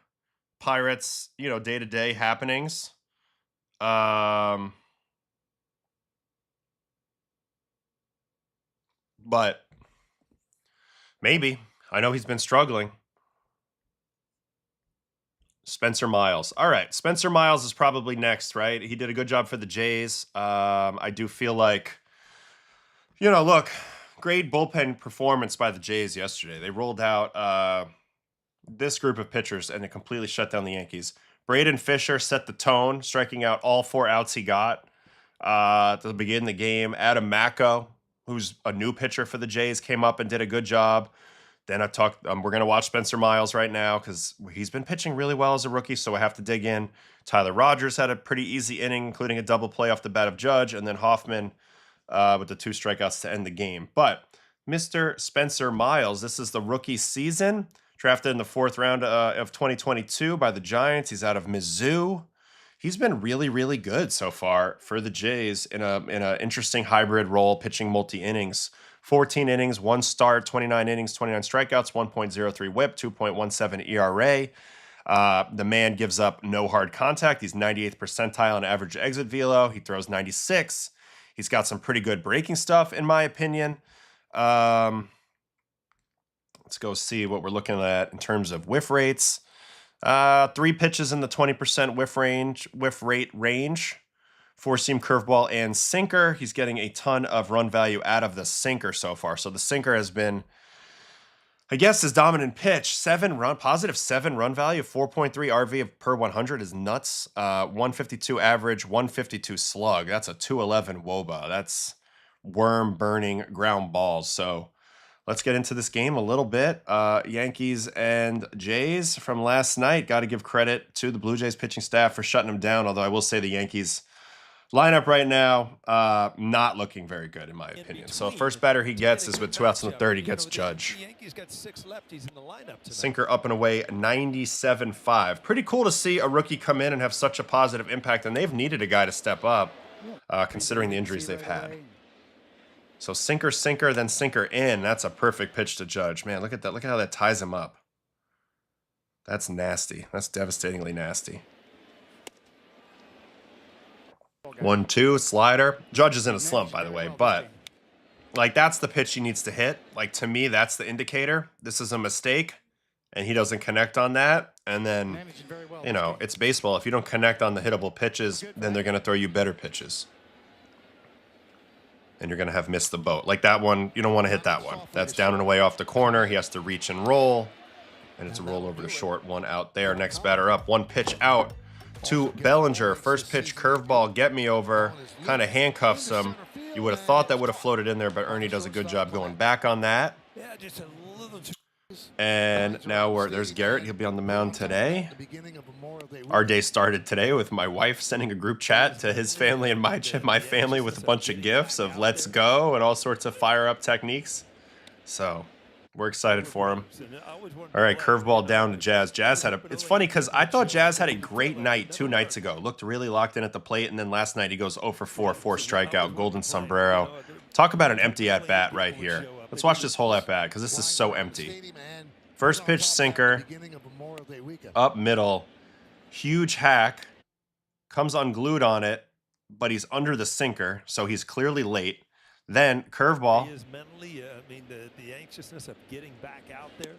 Pirates, day-to-day happenings. But maybe. I know he's been struggling. Spencer Miles. All right. Spencer Miles is probably next, right? He did a good job for the Jays. I do feel like, look, great bullpen performance by the Jays yesterday. They rolled out this group of pitchers and it completely shut down the Yankees. Braden Fisher set the tone, striking out all 4 outs he got at the beginning of the game. Adam Macko, who's a new pitcher for the Jays, came up and did a good job. Then we're going to watch Spencer Miles right now because he's been pitching really well as a rookie, so I have to dig in. Tyler Rogers had a pretty easy inning, including a double play off the bat of Judge, and then Hoffman with the 2 strikeouts to end the game. But Mr. Spencer Miles, this is the rookie season, drafted in the 4th round of 2022 by the Giants. He's out of Mizzou. He's been really, really good so far for the Jays in a interesting hybrid role, pitching multi-innings. 14 innings, 1 start, 29 innings, 29 strikeouts, 1.03 whip, 2.17 ERA. The man gives up no hard contact. He's 98th percentile in average exit velo. He throws 96. He's got some pretty good breaking stuff, in my opinion. Let's go see what we're looking at in terms of whiff rates. 3 pitches in the 20% whiff rate range. 4-seam curveball and sinker. He's getting a ton of run value out of the sinker so far. So the sinker has been, I guess, his dominant pitch. Positive 7 run value, 4.3 RV per 100 is nuts. 152 average, 152 slug. That's a 211 WOBA. That's worm burning ground balls. So let's get into this game a little bit. Yankees and Jays from last night. Got to give credit to the Blue Jays pitching staff for shutting them down. Although I will say the Yankees Lineup right now, not looking very good in my opinion. So first batter he gets is with 2 outs in the third. He gets Judge. Sinker up and away, 97.5. Pretty cool to see a rookie come in and have such a positive impact, and they've needed a guy to step up, considering the injuries they've had. So sinker, then sinker in. That's a perfect pitch to Judge. Man, look at that. Look at how that ties him up. That's nasty. That's devastatingly nasty. 1-2, slider. Judge is in a slump, by the way, but like that's the pitch he needs to hit. Like to me, that's the indicator. This is a mistake, and he doesn't connect on that. And then, you know, it's baseball. If you don't connect on the hittable pitches, then they're going to throw you better pitches. And you're going to have missed the boat. Like that one, you don't want to hit that one. That's down and away off the corner. He has to reach and roll. And it's a roll over to short, 1 out there. Next batter up, 1 pitch out to Bellinger. First pitch curveball, get me over. Kind of handcuffs him. You would have thought that would have floated in there, but Ernie does a good job going back on that. And now there's Garrett. He'll be on the mound today. Our day started today with my wife sending a group chat to his family and my family with a bunch of gifs of let's go and all sorts of fire up techniques. So we're excited for him. All right, curveball down to Jazz. It's funny because I thought Jazz had a great night 2 nights ago. Looked really locked in at the plate, and then last night he goes 0 for 4, 4 strikeout, golden sombrero. Talk about an empty at-bat right here. Let's watch this whole at-bat because this is so empty. First pitch sinker, up middle, huge hack, comes unglued on it, but he's under the sinker, so he's clearly late. Then curveball. He is mentally, the anxiousness of getting back out there.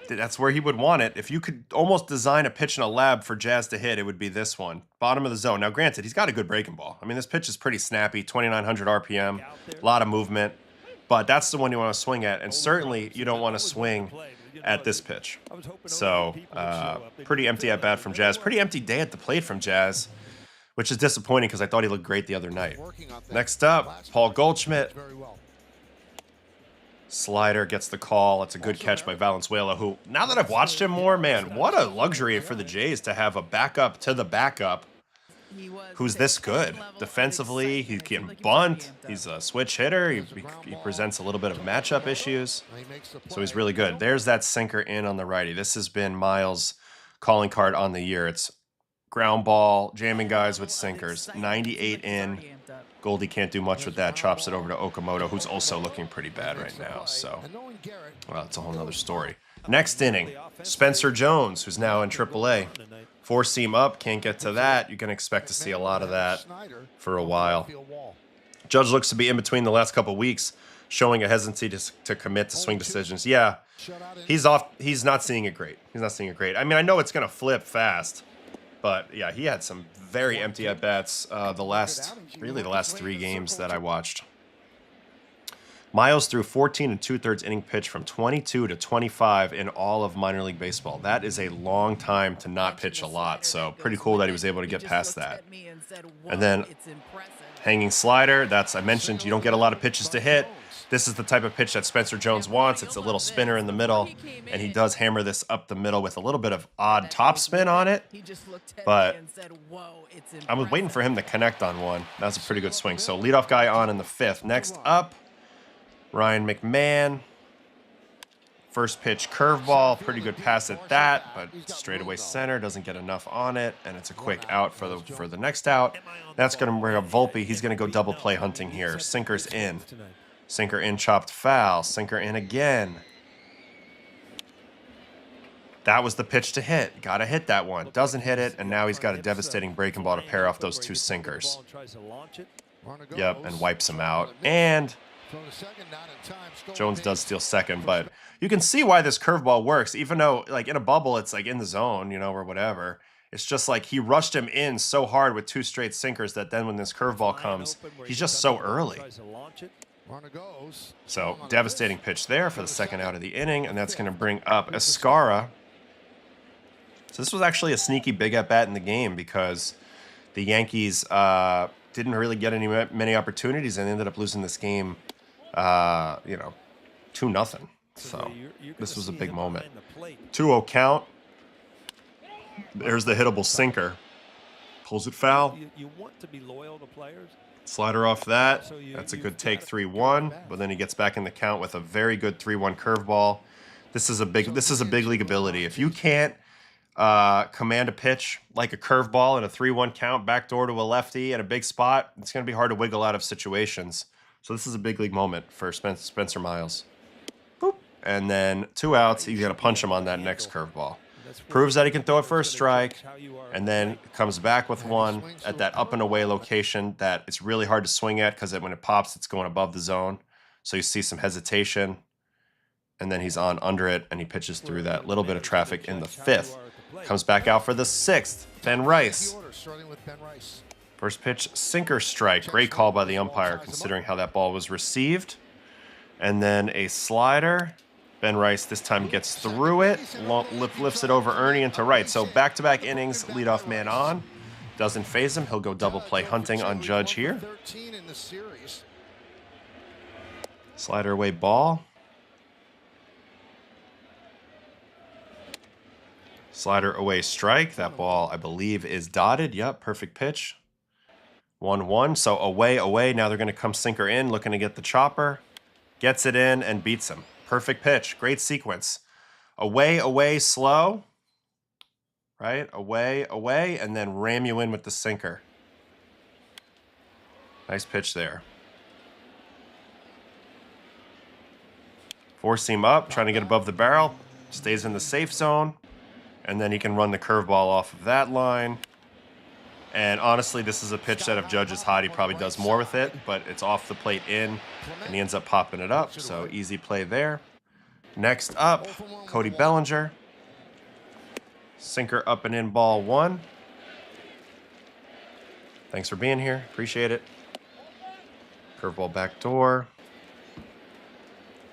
That's where he would want it. If you could almost design a pitch in a lab for Jazz to hit, it would be this one. Bottom of the zone. Now, granted, he's got a good breaking ball. I mean, this pitch is pretty snappy, 2,900 RPM, a lot of movement. But that's the one you want to swing at. And certainly you don't want to swing at this pitch. So, pretty empty at bat from Jazz. Pretty empty day at the plate from Jazz, which is disappointing because I thought he looked great the other night. Next up, Paul Goldschmidt. Slider gets the call. It's a good catch by Valenzuela, who, now that I've watched him more, man, what a luxury for the Jays to have a backup to the backup who's this good. Defensively, he can bunt. He's a switch hitter. He presents a little bit of matchup issues. So he's really good. There's that sinker in on the righty. This has been Miles' calling card on the year. It's ground ball, jamming guys with sinkers. 98 in. Goldie can't do much with that. Chops it over to Okamoto, who's also looking pretty bad right now. So, well, it's a whole nother story. Next inning, Spencer Jones, who's now in AAA. 4-seam up, can't get to that. You can expect to see a lot of that for a while. Judge looks to be in between the last couple weeks, showing a hesitancy to commit to swing decisions. Yeah, he's off. He's not seeing it great. He's not seeing it great. I mean, I know it's going to flip fast, but yeah, he had some very empty at-bats the last 3 games that I watched. Miles threw 14 2/3 inning pitch from 22 to 25 in all of minor league baseball. That is a long time to not pitch a lot, so pretty cool that he was able to get past that. And then hanging slider, I mentioned you don't get a lot of pitches to hit. This is the type of pitch that Spencer Jones wants. It's a little spinner in the middle, and he does hammer this up the middle with a little bit of odd topspin on it. But I was waiting for him to connect on one. That's a pretty good swing. So leadoff guy on in the 5th. Next up, Ryan McMahon. First pitch curveball, pretty good pass at that, but straightaway center, doesn't get enough on it, and it's a quick out for the next out. That's going to bring up Volpe. He's going to go double play hunting here. Sinker's in. Sinker in, chopped foul. Sinker in again. That was the pitch to hit. Got to hit that one. Doesn't hit it, and now he's got a devastating breaking ball to pair off those 2 sinkers. Yep, and wipes him out. And Jones does steal second, but you can see why this curveball works, even though, like, in a bubble, it's like in the zone, you know, or whatever. It's just like he rushed him in so hard with 2 straight sinkers that then when this curveball comes, he's just so early. So, devastating pitch there for the second out of the inning, and that's going to bring up Escara. So this was actually a sneaky big at-bat in the game because the Yankees didn't really get many opportunities and ended up losing this game, 2-0. So this was a big moment. 2-0 count. There's the hittable sinker. Pulls it foul. You want to be loyal to players. Slider off that. So That's a you've good take, got 3-1. But then he gets back in the count with a very good 3-1 curveball. This is a big league ability. If you can't command a pitch like a curveball in a 3-1 count, backdoor to a lefty at a big spot, it's going to be hard to wiggle out of situations. So this is a big league moment for Spencer Miles. Boop. And then 2 outs. He's going to punch him on that next curveball. Proves that he can throw it for a strike, and then comes back with one at that up and away location that it's really hard to swing at because when it pops, it's going above the zone. So you see some hesitation, and then he's on under it, and he pitches through that little bit of traffic in the 5th. Comes back out for the 6th. Ben Rice. First pitch, sinker strike. Great call by the umpire considering how that ball was received. And then a slider. Ben Rice this time gets through it, lifts it over Ernie into right. So back-to-back innings, leadoff man on. Doesn't phase him. He'll go double play hunting on Judge here. Slider away ball. Slider away strike. That ball, I believe, is dotted. Yep, perfect pitch. 1-1. So away. Now they're going to come sinker in, looking to get the chopper. Gets it in and beats him. Perfect pitch. Great sequence. Away, slow. Right? Away, and then ram you in with the sinker. Nice pitch there. 4-seam up, trying to get above the barrel. Stays in the safe zone. And then he can run the curveball off of that line. And honestly, this is a pitch that if Judge is hot, he probably does more with it, but it's off the plate in, and he ends up popping it up, so easy play there. Next up, Cody Bellinger. Sinker up and in, ball 1. Thanks for being here. Appreciate it. Curveball back door.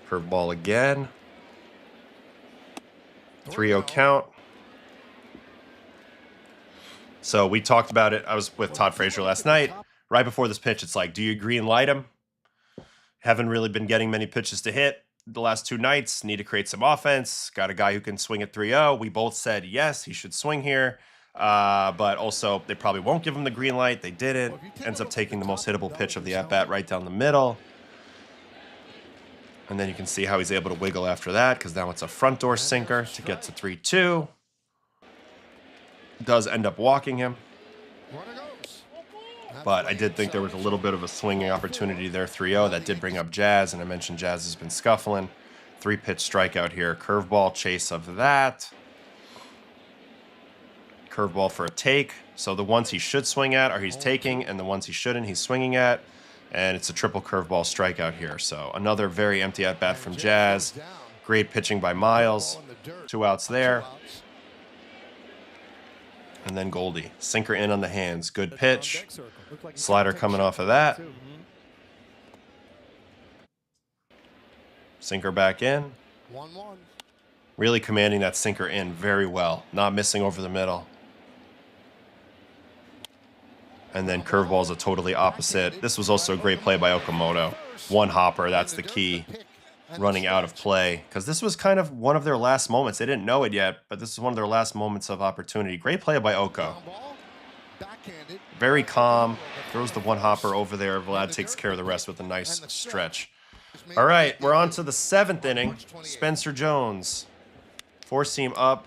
Curveball again. 3-0 count. So we talked about it. I was with Todd Frazier last night. Right before this pitch, it's like, do you green light him? Haven't really been getting many pitches to hit the last 2 nights. Need to create some offense. Got a guy who can swing at 3-0. We both said, yes, he should swing here. But also, they probably won't give him the green light. They didn't. Ends up taking the most hittable pitch of the at-bat right down the middle. And then you can see how he's able to wiggle after that because now it's a front door sinker to get to 3-2. Does end up walking him. But I did think there was a little bit of a swinging opportunity there, 3-0. That did bring up Jazz, and I mentioned Jazz has been scuffling. 3-pitch strikeout here. Curveball chase of that. Curveball for a take. So the ones he should swing at are he's taking, and the ones he shouldn't he's swinging at. And it's a triple curveball strikeout here. So another very empty at-bat from Jazz. Great pitching by Miles. 2 outs there. And then Goldie. Sinker in on the hands. Good pitch. Slider coming off of that. Sinker back in. Really commanding that sinker in very well. Not missing over the middle. And then curveball is a totally opposite. This was also a great play by Okamoto. 1 hopper, that's the key. Running out of play. Because this was kind of one of their last moments. They didn't know it yet, but this is one of their last moments of opportunity. Great play by Oko. Very calm. Throws the 1 hopper over there. Vlad takes care of the rest with a nice stretch. All right, we're on to the 7th inning. Spencer Jones. 4-seam up.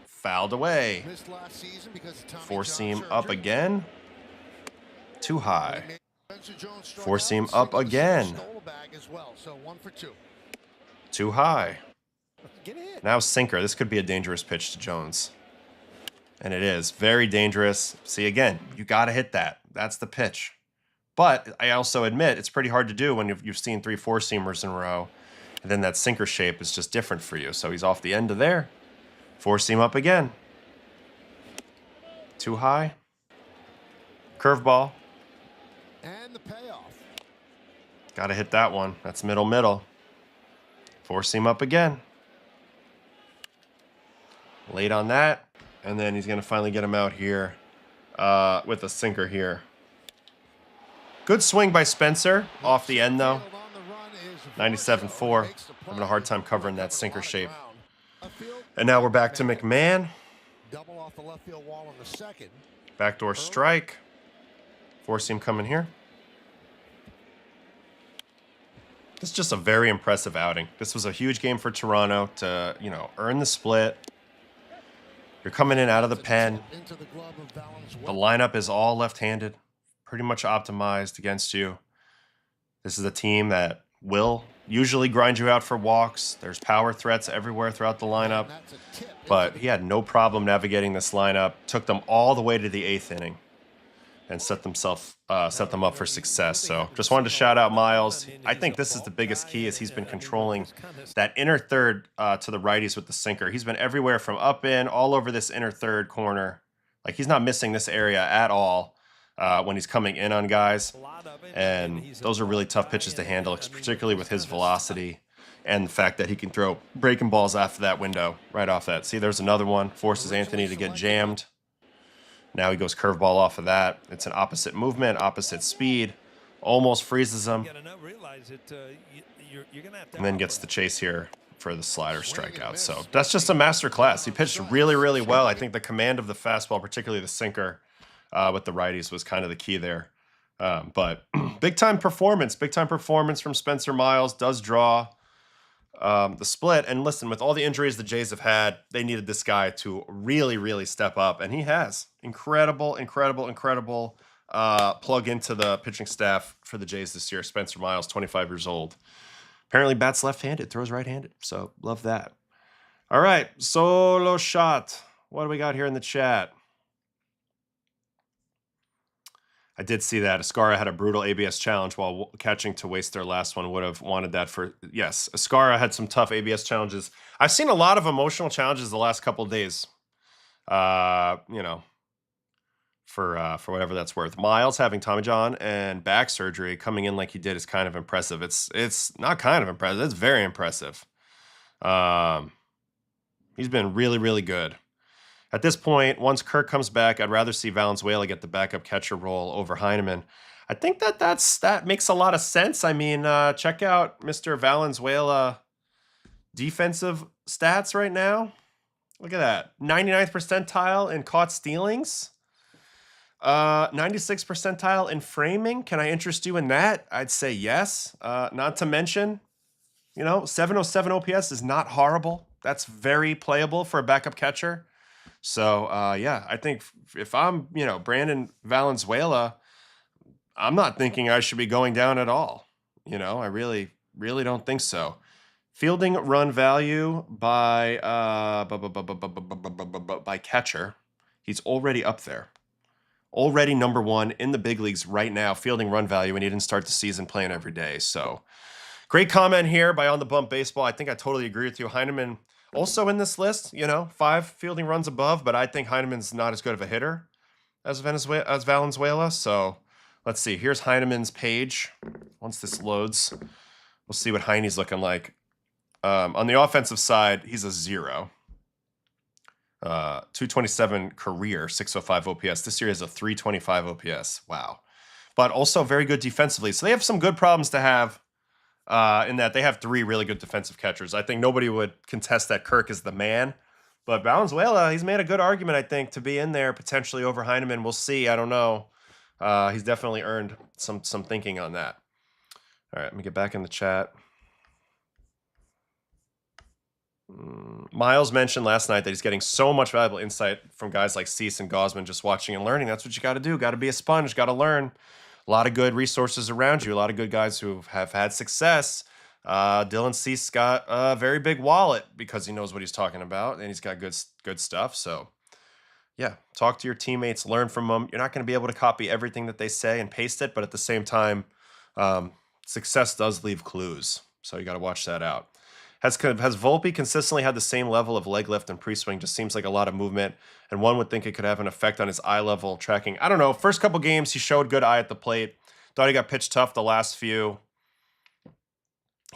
Fouled away. 4-seam up again. Too high. 4-seam up again. Too high. Now sinker. This could be a dangerous pitch to Jones. And it is. Very dangerous. See, again, you got to hit that. That's the pitch. But I also admit it's pretty hard to do when you've seen 3 4-seamers in a row. And then that sinker shape is just different for you. So he's off the end of there. 4-seam up again. Too high. Curveball. And the payoff. Got to hit that one. That's middle. 4-seam up again. Late on that. And then he's going to finally get him out here with a sinker here. Good swing by Spencer. Off the end, though. 97-4. Having a hard time covering that sinker shape. And now we're back to McMahon. Double off the left field wall in the 2nd. Backdoor strike. Four seam coming here. This is just a very impressive outing. This was a huge game for Toronto to, earn the split. You're coming in out of the pen. The lineup is all left-handed, pretty much optimized against you. This is a team that will usually grind you out for walks. There's power threats everywhere throughout the lineup. But he had no problem navigating this lineup. Took them all the way to the 8th inning and set them up for success. So just wanted to shout out Miles. I think this is the biggest key, is he's been controlling that inner third to the righties with the sinker. He's been everywhere from up in, all over this inner third corner. Like, he's not missing this area at all when he's coming in on guys. And those are really tough pitches to handle, particularly with his velocity and the fact that he can throw breaking balls after that window right off that. See, there's another one. Forces Anthony to get jammed. Now he goes curveball off of that. It's an opposite movement, opposite speed. Almost freezes him. And then gets the chase here for the slider strikeout. So that's just a master class. He pitched really, really well. I think the command of the fastball, particularly the sinker with the righties, was kind of the key there. But big-time performance from Spencer Miles. Does draw the split. And listen, with all the injuries the Jays have had, they needed this guy to really, really step up. And he has. Incredible plug into the pitching staff for the Jays this year. Spencer Miles, 25 years old. Apparently bats left-handed, throws right-handed. So love that. All right, solo shot. What do we got here in the chat? I did see that. Ascara had a brutal ABS challenge while catching to waste their last one. Would have wanted that for... Yes, Ascara had some tough ABS challenges. I've seen a lot of emotional challenges the last couple of days. For whatever that's worth. Miles having Tommy John and back surgery, coming in like he did, is kind of impressive. It's not kind of impressive. It's very impressive. He's been really, really good. At this point, once Kirk comes back, I'd rather see Valenzuela get the backup catcher role over Heineman. I think that makes a lot of sense. I mean, check out Mr. Valenzuela defensive stats right now. Look at that. 99th percentile in caught stealings. 96th percentile in framing. Can I interest you in that? I'd say yes. Not to mention, 707 OPS is not horrible. That's very playable for a backup catcher. So, yeah, I think if I'm, Brandon Valenzuela, I'm not thinking I should be going down at all. I really, really don't think so. Fielding run value by catcher. He's already up there. Already number one in the big leagues right now, fielding run value, and he didn't start the season playing every day. So, great comment here by On the Bump Baseball. I think I totally agree with you. Heineman also in this list, 5 fielding runs above, but I think Heineman's not as good of a hitter as Valenzuela. So, let's see. Here's Heineman's page. Once this loads, we'll see what Heine's looking like. On the offensive side, he's a 0. 227 career, 605 OPS. This year is a 325 OPS. Wow. But also very good defensively. So they have some good problems to have in that they have 3 really good defensive catchers. I think nobody would contest that Kirk is the man. But Valenzuela, he's made a good argument, I think, to be in there potentially over Heineman. We'll see. I don't know. He's definitely earned some thinking on that. All right, let me get back in the chat. Miles mentioned last night that he's getting so much valuable insight from guys like Cease and Gosman, just watching and learning. That's what you got to do. Got to be a sponge. Got to learn. A lot of good resources around you. A lot of good guys who have had success. Dylan Cease got a very big wallet because he knows what he's talking about, and he's got good stuff. So, yeah, talk to your teammates, learn from them. You're not going to be able to copy everything that they say and paste it, but at the same time, success does leave clues. So you got to watch that out. Has Volpe consistently had the same level of leg lift and pre-swing? Just seems like a lot of movement, and one would think it could have an effect on his eye level tracking. I don't know. First couple games, he showed good eye at the plate. Thought he got pitched tough the last few.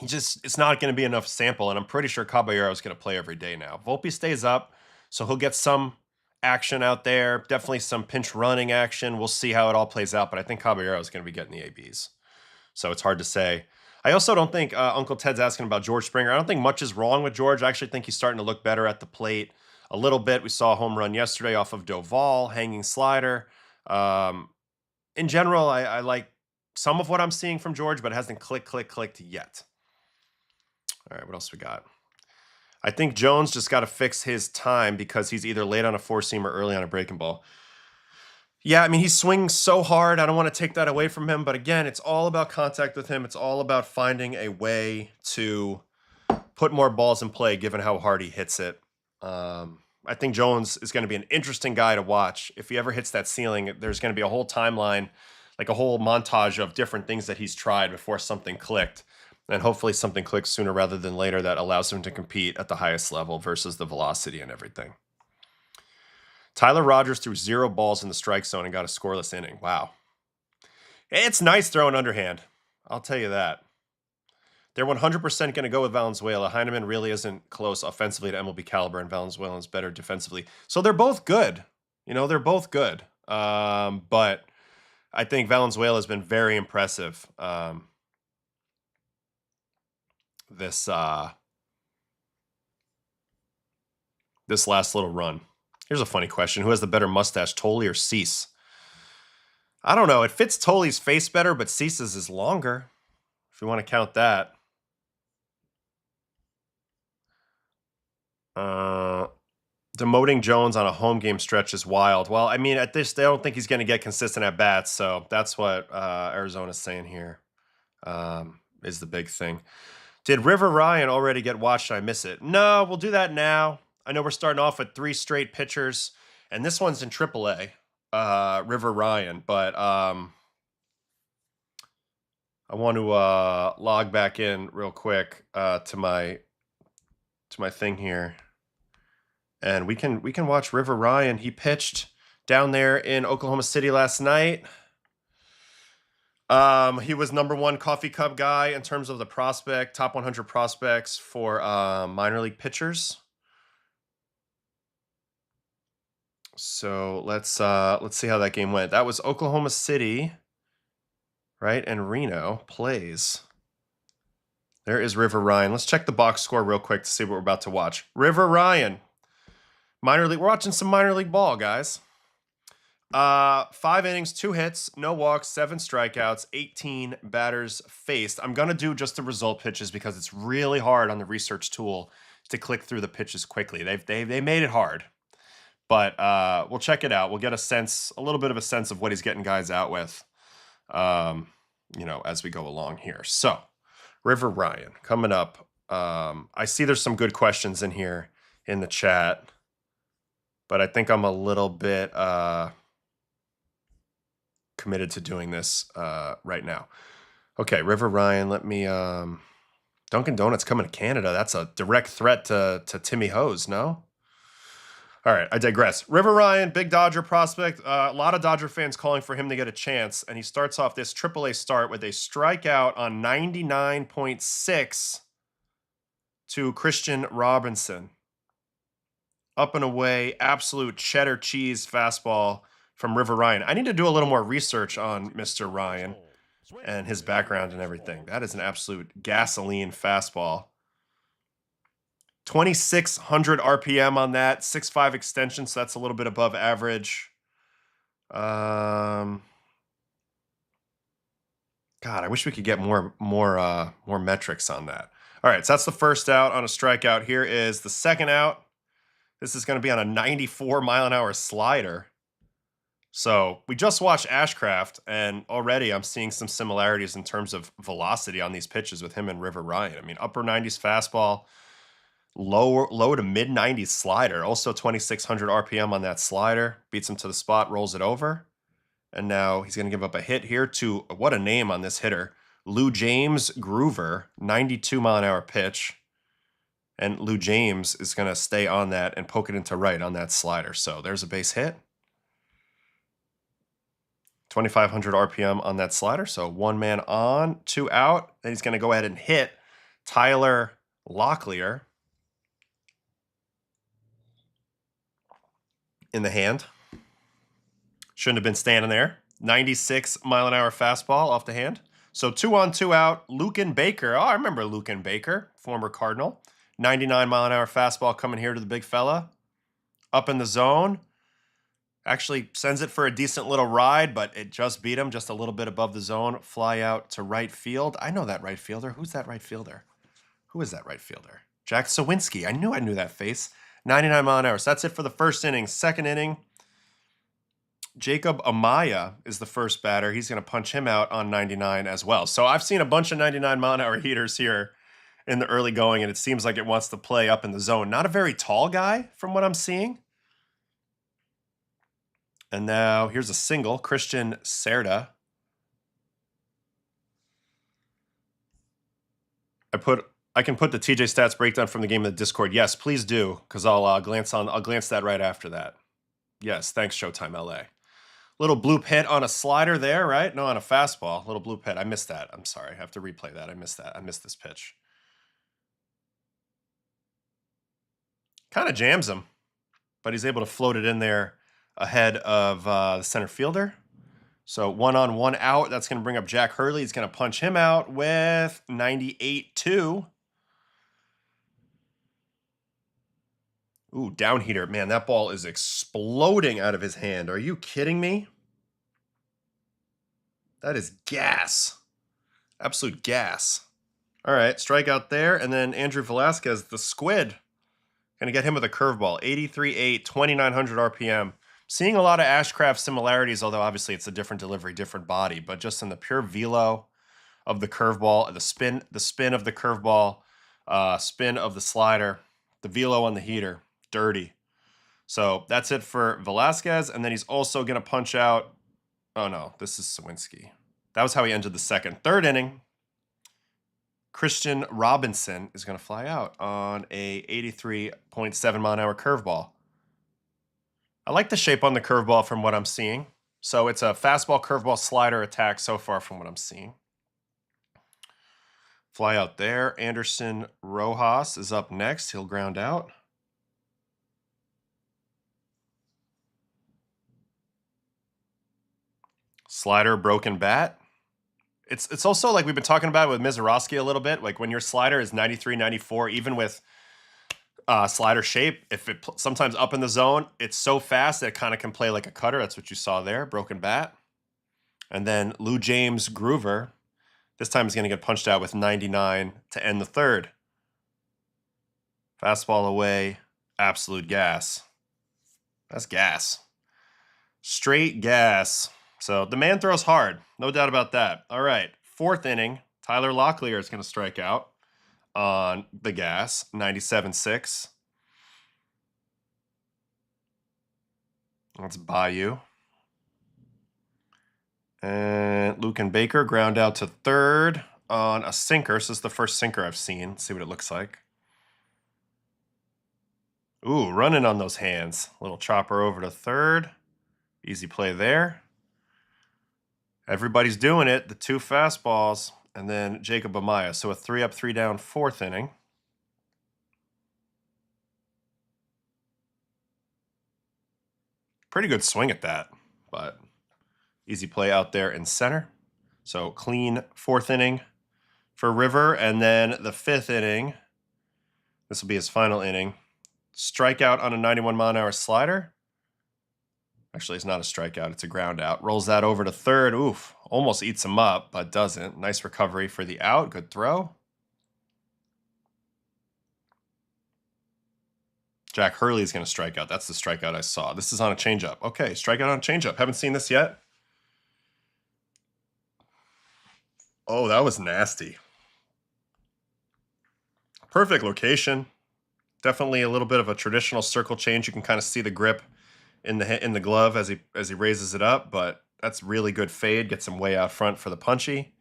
It's not going to be enough sample, and I'm pretty sure Caballero is going to play every day now. Volpe stays up, so he'll get some action out there. Definitely some pinch running action. We'll see how it all plays out, but I think Caballero is going to be getting the ABs. So it's hard to say. I also don't think Uncle Ted's asking about George Springer. I don't think much is wrong with George. I actually think he's starting to look better at the plate. a little bit. We saw a home run yesterday off of Doval, hanging slider. In general, I like some of what I'm seeing from George, but it hasn't clicked yet. All right, what else we got? I think Jones just got to fix his time because he's either late on a four-seam or early on a breaking ball. Yeah, I mean, he's swinging so hard. I don't want to take that away from him. But again, it's all about contact with him. It's all about finding a way to put more balls in play, given how hard he hits it. I think Jones is going to be an interesting guy to watch. If he ever hits that ceiling, there's going to be a whole timeline, like a whole montage of different things that he's tried before something clicked. And hopefully something clicks sooner rather than later that allows him to compete at the highest level versus the velocity and everything. Tyler Rogers threw 0 balls in the strike zone and got a scoreless inning. Wow. It's nice throwing underhand. I'll tell you that. They're 100% going to go with Valenzuela. Heineman really isn't close offensively to MLB caliber, and Valenzuela is better defensively. So they're both good. They're both good. But I think Valenzuela has been very impressive this last little run. Here's a funny question. Who has the better mustache, Tolle or Cease? I don't know. It fits Tolle's face better, but Cease's is longer, if you want to count that. Demoting Jones on a home game stretch is wild. Well, I mean, at this, they don't think he's going to get consistent at bats, so that's what Arizona's saying here is the big thing. Did River Ryan already get watched? I miss it. No, we'll do that now. I know we're starting off with 3 straight pitchers, and this one's in AAA, River Ryan. But I want to log back in real quick to my thing here, and we can watch River Ryan. He pitched down there in Oklahoma City last night. He was #1 coffee cup guy in terms of the prospect, top 100 prospects for minor league pitchers. So let's see how that game went. That was Oklahoma City, right? And Reno plays. There is River Ryan. Let's check the box score real quick to see what we're about to watch. River Ryan, minor league. We're watching some minor league ball, guys. 5 innings, 2 hits, no walks, 7 strikeouts, 18 batters faced. I'm going to do just the result pitches because it's really hard on the research tool to click through the pitches quickly. They made it hard. But we'll check it out. We'll get a little bit of a sense of what he's getting guys out with, as we go along here. So, River Ryan coming up. I see there's some good questions in here in the chat, but I think I'm a little bit committed to doing this right now. Okay, River Ryan, let me Dunkin' Donuts coming to Canada. That's a direct threat to Timmy Hose, no? All right, I digress. River Ryan, big Dodger prospect. A lot of Dodger fans calling for him to get a chance, and he starts off this AAA start with a strikeout on 99.6 to Christian Robinson. Up and away, absolute cheddar cheese fastball from River Ryan. I need to do a little more research on Mr. Ryan and his background and everything. That is an absolute gasoline fastball. 2,600 RPM on that, 6.5 extension, so that's a little bit above average. God, I wish we could get more metrics on that. All right, so that's the first out on a strikeout. Here is the second out. This is going to be on a 94-mile-an-hour slider. So we just watched Ashcraft, and already I'm seeing some similarities in terms of velocity on these pitches with him and River Ryan. I mean, upper 90s fastball, low to mid 90s slider, also 2,600 RPM on that slider, beats him to the spot, rolls it over. And now he's going to give up a hit here to, what a name on this hitter, Lou James Groover, 92-mile-an-hour pitch. And Lou James is going to stay on that and poke it into right on that slider. So there's a base hit. 2,500 RPM on that slider. So 1 man on, 2 out. Then he's going to go ahead and hit Tyler Locklear in the hand. Shouldn't have been standing there. 96-mile-an-hour fastball off the hand. So 2 on, 2 out. Lucan Baker. Oh, I remember Lucan Baker, former Cardinal. 99-mile-an-hour fastball coming here to the big fella. up in the zone. Actually sends it for a decent little ride, but it just beat him just a little bit above the zone. Fly out to right field. I know that right fielder. Who's that right fielder? Who is that right fielder? Jack Sawinski. I knew that face. 99 mile an hour. So that's it for the first inning. Second inning, Jacob Amaya is the first batter. He's going to punch him out on 99 as well. So I've seen a bunch of 99 mile an hour heaters here in the early going, and it seems like it wants to play up in the zone. Not a very tall guy from what I'm seeing. And now here's a single, Christian Cerda. I can put the TJ stats breakdown from the game in the Discord. Yes, please do, because I'll glance that right after that. Yes, thanks, Showtime LA. Little bloop hit on a slider there, right? No, on a fastball. Little bloop hit. I missed that. I'm sorry. I have to replay that. I missed that. I missed this pitch. Kind of jams him, but he's able to float it in there ahead of the center fielder. So 1 on 1 out. That's going to bring up Jack Hurley. He's going to punch him out with 98-2. Ooh, down heater. Man, that ball is exploding out of his hand. Are you kidding me? That is gas. Absolute gas. All right, strikeout there. And then Andrew Velasquez, the squid. Going to get him with a curveball. 83.8, 2,900 RPM. Seeing a lot of ashcraft similarities, although obviously it's a different delivery, different body. But just in the pure velo of the curveball, the spin of the curveball, spin of the slider, the velo on the heater. Dirty. So that's it for Velasquez. And then he's also going to punch out. Oh, no, this is Sawinski. That was how he ended the second. Third inning, Christian Robinson is going to fly out on a 83.7 mile an hour curveball. I like the shape on the curveball from what I'm seeing. So it's a fastball, curveball, slider attack so far from what I'm seeing. Fly out there. Anderson Rojas is up next. He'll ground out. Slider, broken bat. It's also like we've been talking about with Mizorowski a little bit. Like when your slider is 93, 94, even with slider shape, if it sometimes up in the zone, it's so fast that it kind of can play like a cutter. That's what you saw there, broken bat. And then Lou James Groover, this time he's going to get punched out with 99 to end the third. Fastball away, absolute gas. That's gas. Straight gas. So the man throws hard, no doubt about that. All right, fourth inning, Tyler Locklear is going to strike out on the gas, 97.6. That's Bayou. And Lucan Baker ground out to third on a sinker. So this is the first sinker I've seen. Let's see what it looks like. Ooh, running on those hands. Little chopper over to third. Easy play there. Everybody's doing it. The two fastballs. And then Jacob Amaya. So a 3 up, 3 down, fourth inning. Pretty good swing at that, but easy play out there in center. So clean fourth inning for River. And then the fifth inning, this will be his final inning. Strikeout on a 91 mile an hour slider. Actually, it's not a strikeout. It's a ground out. Rolls that over to third. Oof. Almost eats him up, but doesn't. Nice recovery for the out. Good throw. Jack Hurley is going to strike out. That's the strikeout I saw. This is on a changeup. Okay, strikeout on a changeup. Haven't seen this yet. Oh, that was nasty. Perfect location. Definitely a little bit of a traditional circle change. You can kind of see the grip in the glove as he raises it up, but that's really good fade. Gets him way out front for the punchy.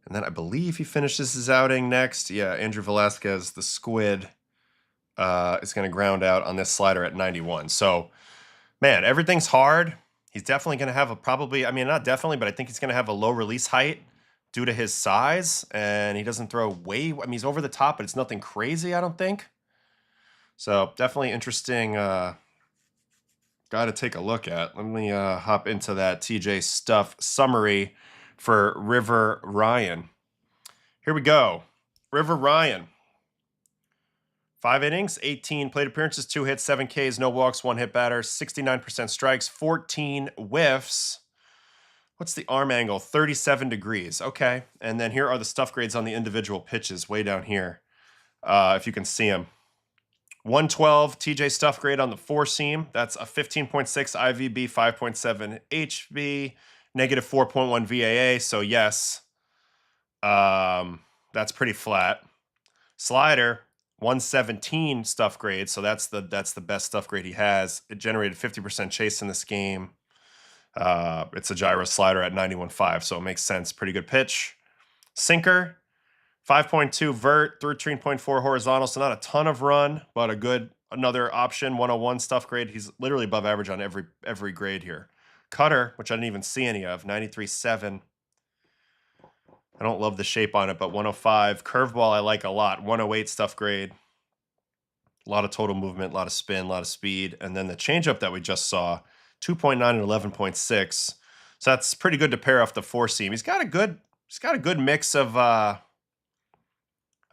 And then I believe he finishes his outing next. Yeah, Andrew Velasquez, the squid, is going to ground out on this slider at 91. So, man, everything's hard. He's definitely going to have not definitely, but I think he's going to have a low release height due to his size. And he doesn't throw he's over the top, but it's nothing crazy, I don't think. So, definitely interesting guy to take a look at. Let me hop into that TJ Stuff summary for River Ryan. Here we go. River Ryan. 5 innings, 18 plate appearances, 2 hits, 7 Ks, no walks, 1 hit batter, 69% strikes, 14 whiffs. What's the arm angle? 37 degrees. Okay. And then here are the stuff grades on the individual pitches way down here. If you can see them. 112 TJ stuff grade on the 4-seam. That's a 15.6 IVB, 5.7 HB, negative 4.1 VAA. So yes, that's pretty flat. Slider, 117 stuff grade. So that's the best stuff grade he has. It generated 50% chase in this game. It's a gyro slider at 91.5, so it makes sense. Pretty good pitch. Sinker, 5.2 vert, 13.4 horizontal, so not a ton of run, but another option. 101 stuff grade. He's literally above average on every grade here. Cutter, which I didn't even see any of, 93.7. I don't love the shape on it, but 105. Curveball I like a lot. 108 stuff grade. A lot of total movement, a lot of spin, a lot of speed. And then the changeup that we just saw, 2.9 and 11.6. So that's pretty good to pair off the 4-seam. He's got a good mix of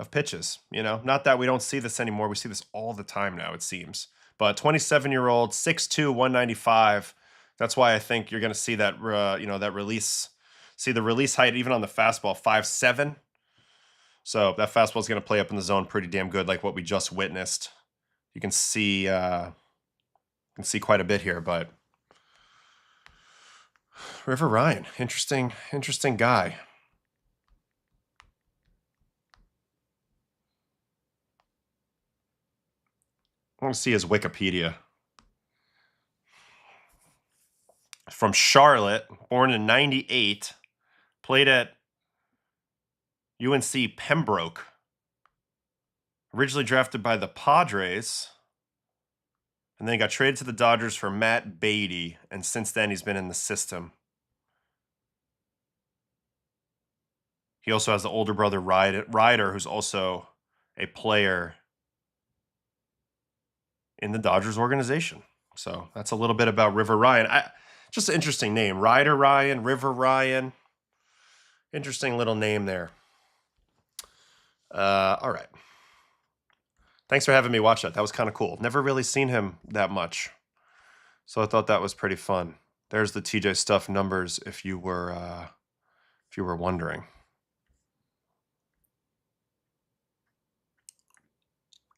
pitches, you know. Not that we don't see this anymore. We see this all the time now, it seems. But 27-year-old, 6'2", 195. That's why I think you're going to see that that release. See the release height even on the fastball, 5'7". So that fastball is going to play up in the zone pretty damn good, like what we just witnessed. You can see quite a bit here, but River Ryan, interesting guy. I want to see his Wikipedia. From Charlotte, born in 98, played at UNC Pembroke. Originally drafted by the Padres. And then he got traded to the Dodgers for Matt Beatty. And since then, he's been in the system. He also has the older brother, Ryder, who's also a player in the Dodgers organization. So that's a little bit about River Ryan. Just an interesting name. Ryder Ryan, River Ryan. Interesting little name there. All right. Thanks for having me watch that. That was kind of cool. Never really seen him that much. So I thought that was pretty fun. There's the TJ Stuff numbers if you were wondering.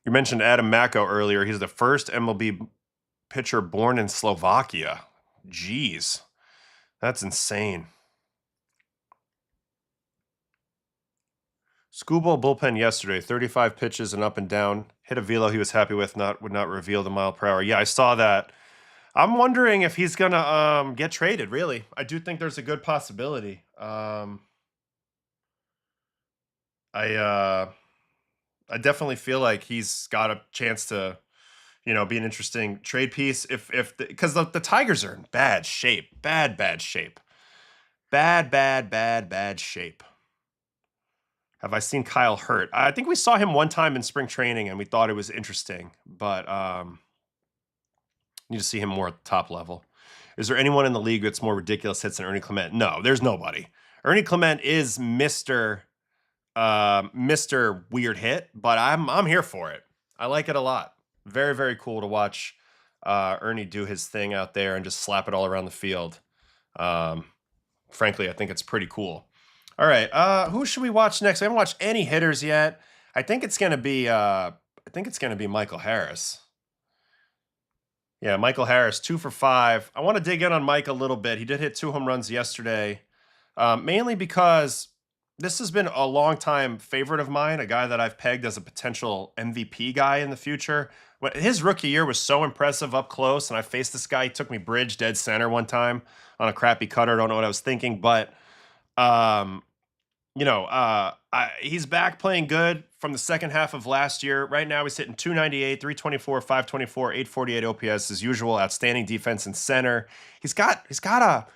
You mentioned Adam Macko earlier. He's the first MLB pitcher born in Slovakia. Jeez. That's insane. Schoolball bullpen yesterday, 35 pitches and up and down. Hit a velo he was happy with, would not reveal the mile per hour. Yeah, I saw that. I'm wondering if he's going to get traded, really. I do think there's a good possibility. I definitely feel like he's got a chance to, be an interesting trade piece because the Tigers are in bad shape. Bad shape. Bad shape. Have I seen Kyle hurt? I think we saw him one time in spring training and we thought it was interesting, but need to see him more at the top level. Is there anyone in the league that's more ridiculous hits than Ernie Clement? No, there's nobody. Ernie Clement is Mr. Weird Hit, but I'm here for it. I like it a lot. Very, very cool to watch Ernie do his thing out there and just slap it all around the field. Frankly, I think it's pretty cool. All right, who should we watch next? I haven't watched any hitters yet. I think it's gonna be Michael Harris. Yeah, Michael Harris, 2 for 5. I want to dig in on Mike a little bit. He did hit 2 home runs yesterday, mainly because this has been a long-time favorite of mine, a guy that I've pegged as a potential MVP guy in the future. When his rookie year was so impressive up close, and I faced this guy. He took me bridge dead center one time on a crappy cutter. I don't know what I was thinking, but he's back playing good from the second half of last year. Right now, he's hitting 298, 324, 524, 848 OPS as usual. Outstanding defense in center. He's got a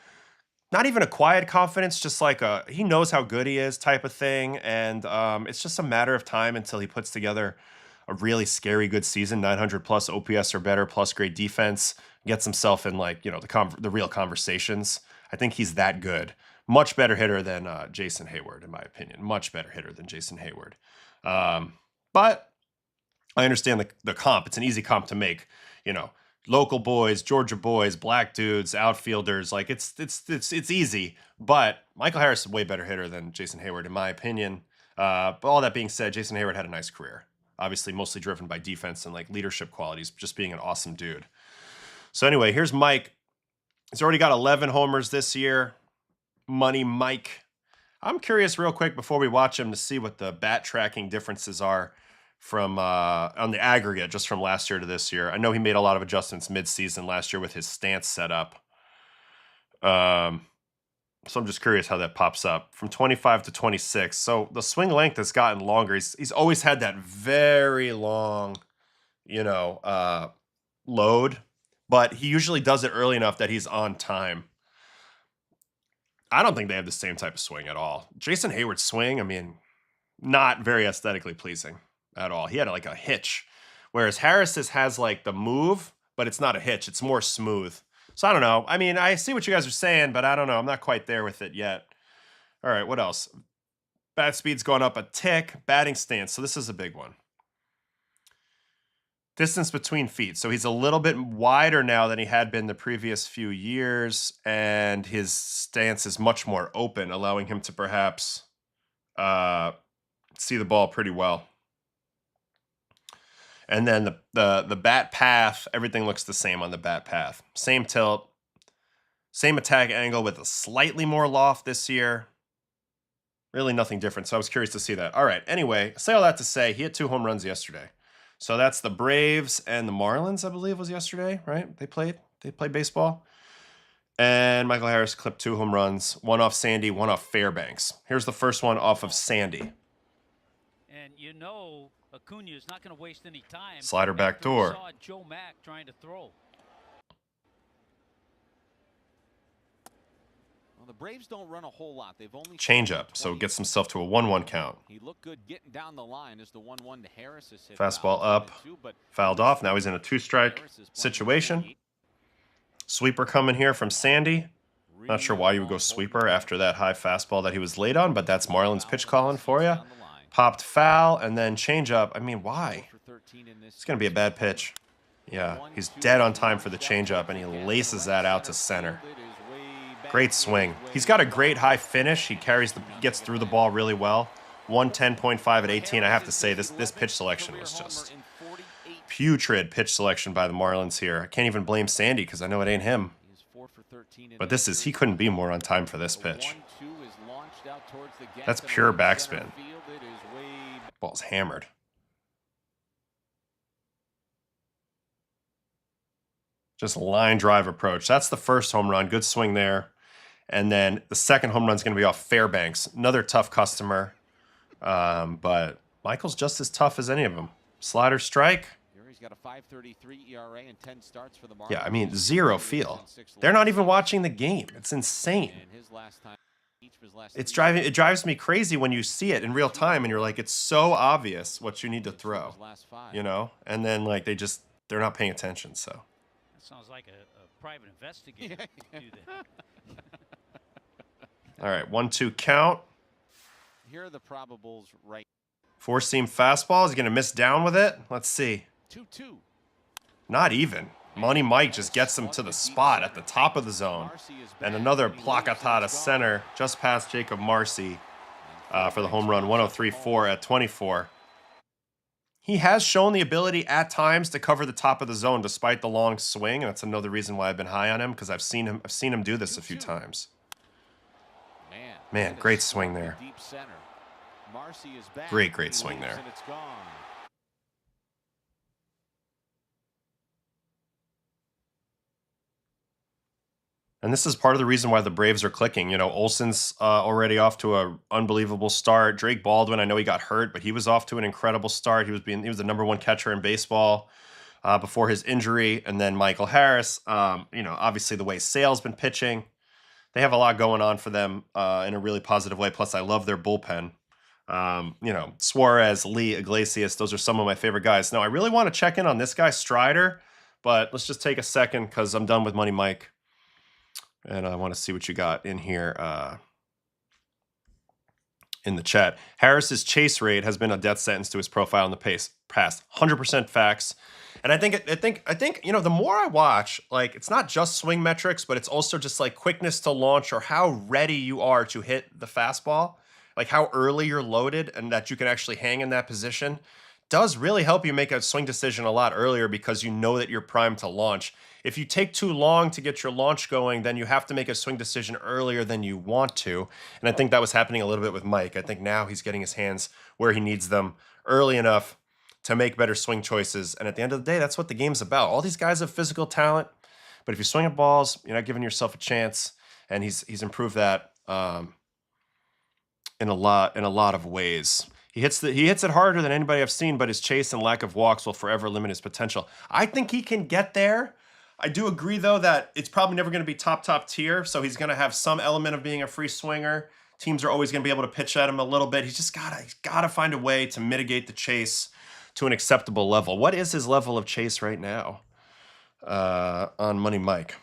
not even a quiet confidence, just like he knows how good he is type of thing. And it's just a matter of time until he puts together a really scary good season, 900 plus OPS or better, plus great defense, gets himself in the real conversations. I think he's that good. Much better hitter than Jason Hayward, in my opinion. Much better hitter than Jason Hayward. But I understand the comp. It's an easy comp to make. You know, local boys, Georgia boys, black dudes, outfielders. Like it's easy. But Michael Harris is a way better hitter than Jason Hayward, in my opinion. But all that being said, Jason Hayward had a nice career. Obviously, mostly driven by defense and like leadership qualities, just being an awesome dude. So anyway, here's Mike. He's already got 11 homers this year. Money Mike. I'm curious real quick before we watch him to see what the bat tracking differences are from on the aggregate just from last year to this year. I know he made a lot of adjustments mid-season last year with his stance setup. So I'm just curious how that pops up from 25 to 26. So the swing length has gotten longer. He's always had that very long, load, but he usually does it early enough that he's on time. I don't think they have the same type of swing at all. Jason Hayward's swing, I mean, not very aesthetically pleasing at all. He had like a hitch, whereas Harris's has like the move, but it's not a hitch. It's more smooth. So I don't know. I mean, I see what you guys are saying, but I don't know. I'm not quite there with it yet. All right, what else? Bat speed's going up a tick. Batting stance. So this is a big one. Distance between feet. So he's a little bit wider now than he had been the previous few years, and his stance is much more open, allowing him to perhaps see the ball pretty well. And then the bat path, everything looks the same on the bat path. Same tilt, same attack angle with a slightly more loft this year. Really nothing different, so I was curious to see that. All right, anyway, say all that to say, he hit 2 home runs yesterday. So that's the Braves and the Marlins, I believe, was yesterday, right? They played baseball. And Michael Harris clipped 2 home runs, one off Sandy, one off Fairbanks. Here's the first one off of Sandy. And Acuna is not going to waste any time. Slider back door. Saw Joe Mack trying to throw. Well, the Braves don't run a whole lot. They've only change up, so gets himself to a 1-1 count. He looked good getting down the line as the 1-1 to Harris is hit. Fastball up, fouled off. Now he's in a 2-strike situation. Sweeper coming here from Sandy. Not sure why you would go sweeper after that high fastball that he was late on, but that's Marlins pitch calling for you. Popped foul, and then change up. I mean, why? It's going to be a bad pitch. Yeah, he's dead on time for the change up, and he laces that out to center. Great swing. He's got a great high finish. He gets through the ball really well. 110.5 at 18. I have to say, this pitch selection was just putrid pitch selection by the Marlins here. I can't even blame Sandy because I know it ain't him. But he couldn't be more on time for this pitch. That's pure backspin. Ball's hammered. Just line drive approach. That's the first home run. Good swing there. And then the second home run is going to be off Fairbanks. Another tough customer. But Michael's just as tough as any of them. Slider strike. He's got a 5.33 ERA and 10 starts for the Marlins. Yeah, I mean, zero feel. They're not even watching the game. It's insane. It drives me crazy when you see it in real time and you're like, it's so obvious what you need to throw, and then like they're not paying attention. So that sounds like a private investigator. Do that. All right, 1-2 count. Here are the probables right. 4-seam fastball. Is he going to miss down with it? Let's see. 2-2. Not even. Money Mike just gets him to the spot at the top of the zone. And another placata to center just past Jacob Marcy for the home run, 103.4 at 24. He has shown the ability at times to cover the top of the zone despite the long swing, and that's another reason why I've been high on him because I've seen him do this a few times. Man, great swing there. Great swing there. And this is part of the reason why the Braves are clicking. Olson's already off to an unbelievable start. Drake Baldwin, I know he got hurt, but he was off to an incredible start. He was the #1 catcher in baseball before his injury. And then Michael Harris, obviously the way Sale's been pitching. They have a lot going on for them in a really positive way. Plus, I love their bullpen. Suarez, Lee, Iglesias, those are some of my favorite guys. Now, I really want to check in on this guy, Strider, but let's just take a second because I'm done with Money Mike. And I want to see what you got in here. in the chat. Harris's chase rate has been a death sentence to his profile in the past. 100% facts. And I think you know, the more I watch, like, it's not just swing metrics, but it's also just like quickness to launch or how ready you are to hit the fastball, like how early you're loaded and that you can actually hang in that position does really help you make a swing decision a lot earlier because you know that you're primed to launch. If you take too long to get your launch going, then you have to make a swing decision earlier than you want to. And I think that was happening a little bit with Mike. I think now he's getting his hands where he needs them early enough to make better swing choices. And at the end of the day, that's what the game's about. All these guys have physical talent, but if you're swinging balls, you're not giving yourself a chance. And he's improved that in a lot of ways. He hits it harder than anybody I've seen, but his chase and lack of walks will forever limit his potential. I think he can get there. I do agree, though, that it's probably never going to be top tier, so he's going to have some element of being a free swinger. Teams are always going to be able to pitch at him a little bit. He's just gotta find a way to mitigate the chase to an acceptable level. What is his level of chase right now on Money Mike?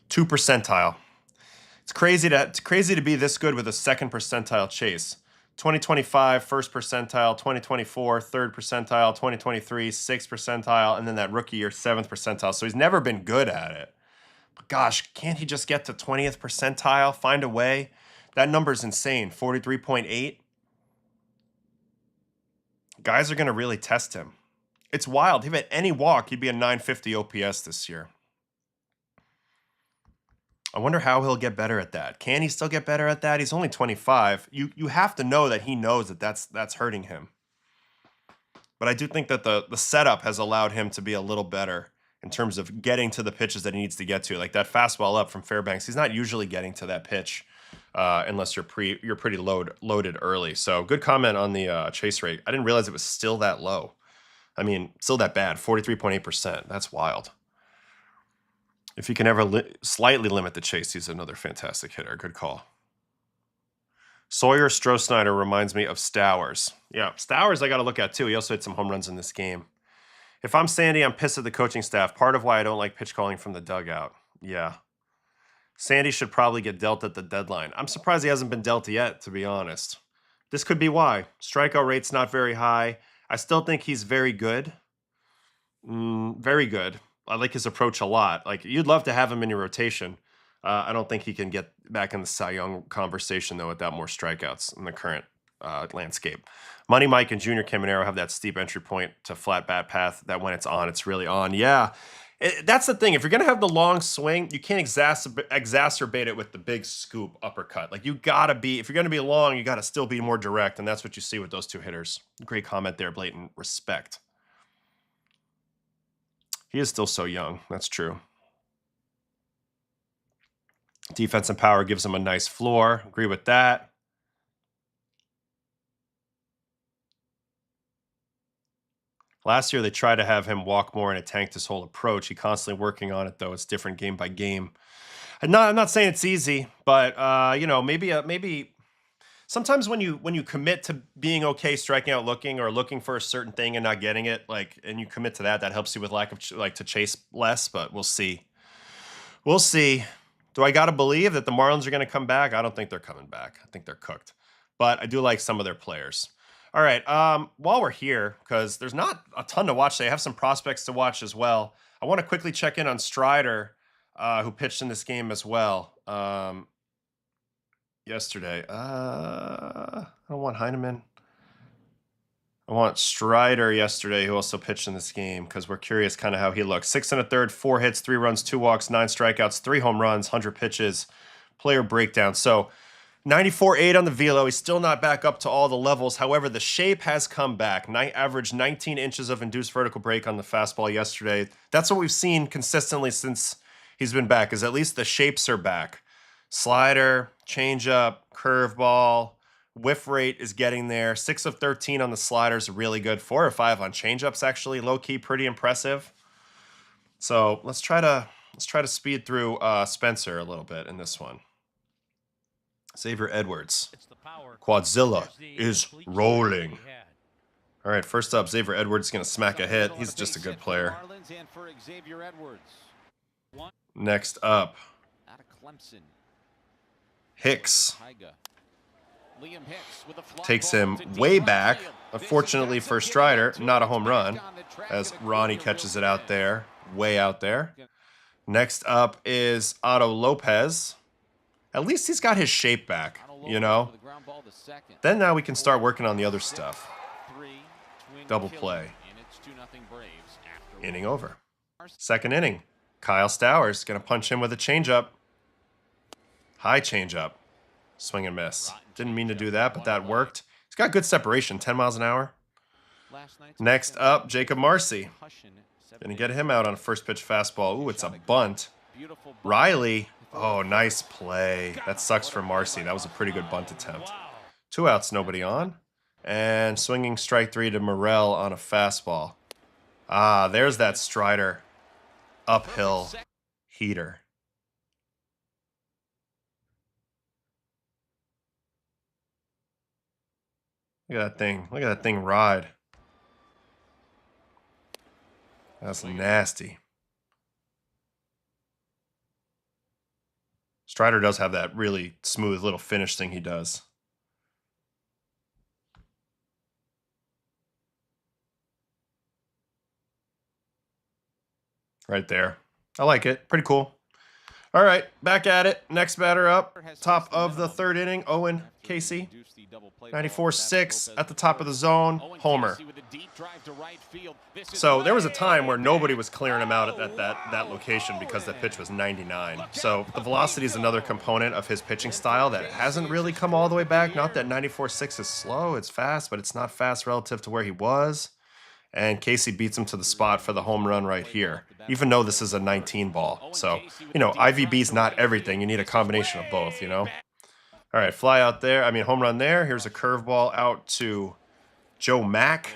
2 percentile. It's crazy to be this good with a 2nd percentile chase. 2025, 1st percentile, 2024, 3rd percentile, 2023, 6th percentile, and then that rookie year, 7th percentile. So he's never been good at it. But gosh, can't he just get to 20th percentile? Find a way? That number's insane, 43.8. Guys are going to really test him. It's wild. If he had any walk, he'd be a 950 OPS this year. I wonder how he'll get better at that. Can he still get better at that? He's only 25. You have to know that he knows that that's hurting him. But I do think that the setup has allowed him to be a little better in terms of getting to the pitches that he needs to get to. Like that fastball up from Fairbanks, he's not usually getting to that pitch unless you're pretty loaded early. So good comment on the chase rate. I didn't realize it was still that low. I mean, still that bad, 43.8%. That's wild. If he can ever slightly limit the chase, he's another fantastic hitter. Good call. Sawyer Stroh-Snyder reminds me of Stowers. Yeah, Stowers I got to look at too. He also hit some home runs in this game. If I'm Sandy, I'm pissed at the coaching staff. Part of why I don't like pitch calling from the dugout. Yeah. Sandy should probably get dealt at the deadline. I'm surprised he hasn't been dealt yet, to be honest. This could be why. Strikeout rate's not very high. I still think he's very good. Very good. I like his approach a lot. Like, you'd love to have him in your rotation. I don't think he can get back in the Cy Young conversation, though, without more strikeouts in the current landscape. Money Mike and Junior Caminero have that steep entry point to flat bat path that when it's on, it's really on. Yeah, that's the thing. If you're going to have the long swing, you can't exacerbate it with the big scoop uppercut. Like, you got to be, if you're going to be long, you got to still be more direct, and that's what you see with those two hitters. Great comment there, blatant respect. He is still so young. That's true. Defense and power gives him a nice floor. Agree with that. Last year, they tried to have him walk more and it tanked his whole approach. He's constantly working on it, though. It's different game by game. I'm not saying it's easy, but you know, maybe sometimes when you commit to being okay striking out looking or looking for a certain thing and not getting it, like, and you commit to that helps you with lack of to chase less. But we'll see. We'll see. Do I got to believe that the Marlins are going to come back? I don't think they're coming back. I think they're cooked. But I do like some of their players. All right. While we're here, because there's not a ton to watch, they have some prospects to watch as well. I want to quickly check in on Strider, who pitched in this game as well yesterday. I don't want Heineman. I want Strider yesterday, who also pitched in this game, because we're curious kind of how he looks. 6 1/3, 4 hits, 3 runs, 2 walks, 9 strikeouts, 3 home runs, 100 pitches, player breakdown. So 94.8 on the velo. He's still not back up to all the levels. However, the shape has come back. Averaged 19 inches of induced vertical break on the fastball yesterday. That's what we've seen consistently since he's been back, is at least the shapes are back. Slider, changeup, curveball. Whiff rate is getting there. 6 of 13 on the sliders, really good. 4 or 5 on changeups, actually. Low key, pretty impressive. So let's try to speed through Spencer a little bit in this one. Xavier Edwards. Quadzilla is rolling. All right, first up, Xavier Edwards is going to smack a hit. He's just a good player. Next up, Hicks. Takes him way back. Unfortunately for Strider, not a home run, as Ronnie catches it out there, way out there. Next up is Otto Lopez. At least he's got his shape back, you know? Then now we can start working on the other stuff. Double play. Inning over. Second inning. Kyle Stowers going to punch in with a changeup. High changeup. Swing and miss. Didn't mean to do that, but that worked. He's got good separation, 10 miles an hour. Next up, Jacob Marcy. Gonna get him out on a first pitch fastball. Ooh, it's a bunt. Riley. Oh, nice play. That sucks for Marcy. That was a pretty good bunt attempt. 2 outs, nobody on. And swinging strike 3 to Morel on a fastball. Ah, there's that Strider uphill heater. Look at that thing. Look at that thing ride. That's nasty. Strider does have that really smooth little finish thing he does. Right there. I like it. Pretty cool. All right, back at it. Next batter up. Top of the third inning, Owen Casey. 94-6 at the top of the zone. Homer. So there was a time where nobody was clearing him out at that location because that pitch was 99. So the velocity is another component of his pitching style that hasn't really come all the way back. Not that 94-6 is slow. It's fast, but it's not fast relative to where he was. And Casey beats him to the spot for the home run right here, even though this is a 19 ball. So, you know, IVB's not everything. You need a combination of both, you know? All right, fly out there. I mean, home run there. Here's a curveball out to Joe Mack.